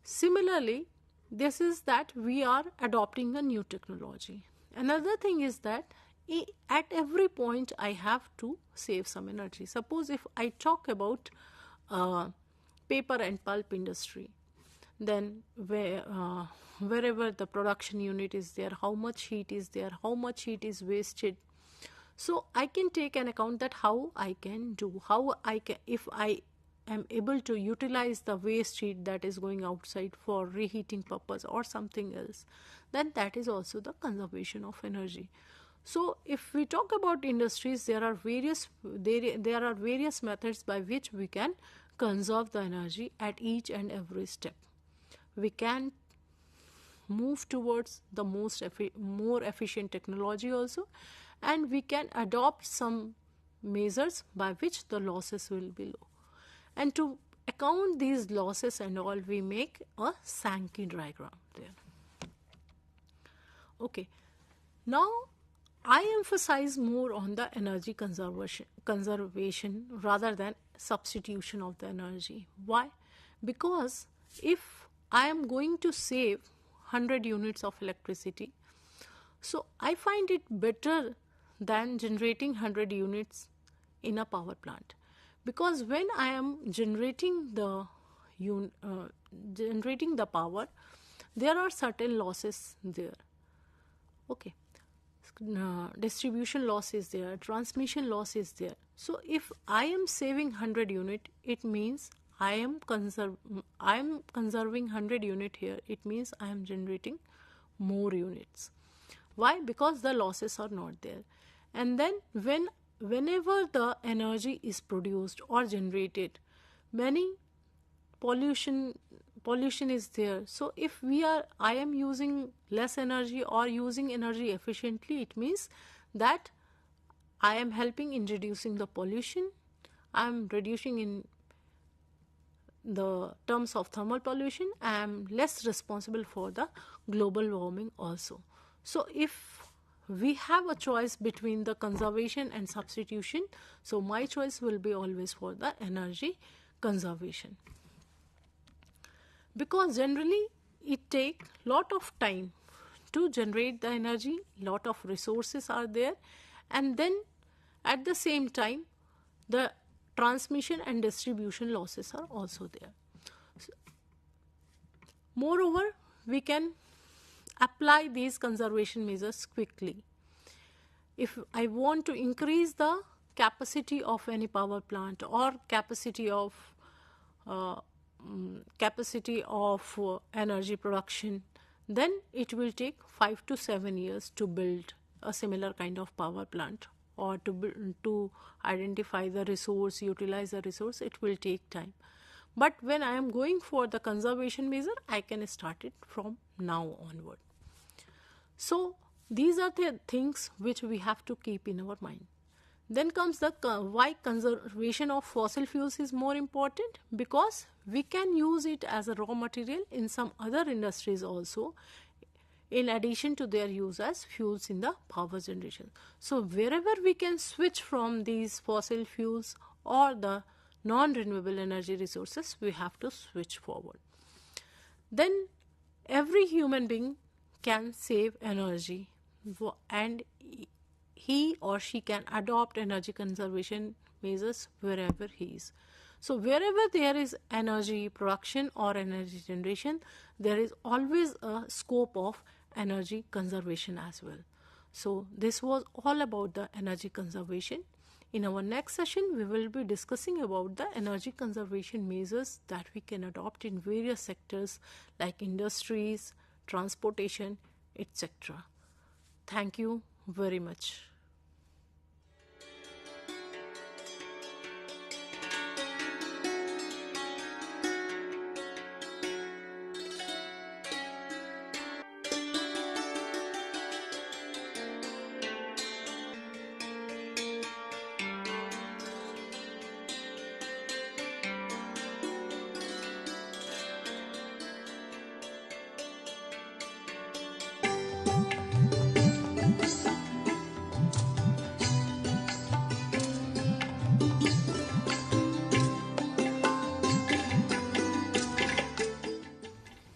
S5: Similarly, this is that we are adopting a new technology. Another thing is that at every point I have to save some energy. Suppose if I talk about paper and pulp industry, then wherever the production unit is there, how much heat is there, how much heat is wasted. So I can take an account that how I can do, if I am able to utilize the waste heat that is going outside for reheating purpose or something else, then that is also the conservation of energy. So if we talk about industries, there are various methods by which we can conserve the energy at each and every step. We can move towards the more efficient technology also, and we can adopt some measures by which the losses will be low. And to account these losses and all, we make a Sankey diagram there. Okay, now I emphasize more on the energy conservation rather than substitution of the energy. Why? Because if I am going to save 100 units of electricity, so I find it better than generating 100 units in a power plant, because when I am generating the power, there are certain losses there. Okay, distribution loss is there, transmission loss is there. So if I am saving 100 unit, it means I am conserving 100 unit here. It means I am generating more units. Why? Because the losses are not there. And then whenever the energy is produced or generated, many pollution is there. So if I am using less energy or using energy efficiently, it means that I am helping in reducing the pollution. I am reducing in the terms of thermal pollution. I am less responsible for the global warming also. So if we have a choice between the conservation and substitution, so my choice will be always for the energy conservation, because generally it takes lot of time to generate the energy, lot of resources are there, and then at the same time the transmission and distribution losses are also there. Moreover, we can apply these conservation measures quickly. If I want to increase the capacity of any power plant or capacity of energy production, then it will take 5 to 7 years to build a similar kind of power plant, or to identify the resource, utilize the resource, it will take time. But when I am going for the conservation measure, I can start it from now onward. So these are the things which we have to keep in our mind. Then comes the why conservation of fossil fuels is more important, because we can use it as a raw material in some other industries also, in addition to their use as fuels in the power generation. So wherever we can switch from these fossil fuels or the non-renewable energy resources, we have to switch forward. Then every human being can save energy, and he or she can adopt energy conservation measures wherever he is. So wherever there is energy production or energy generation, there is always a scope of energy conservation as well. So this was all about the energy conservation. In our next session, we will be discussing about the energy conservation measures that we can adopt in various sectors like industries, transportation, etc. Thank you very much.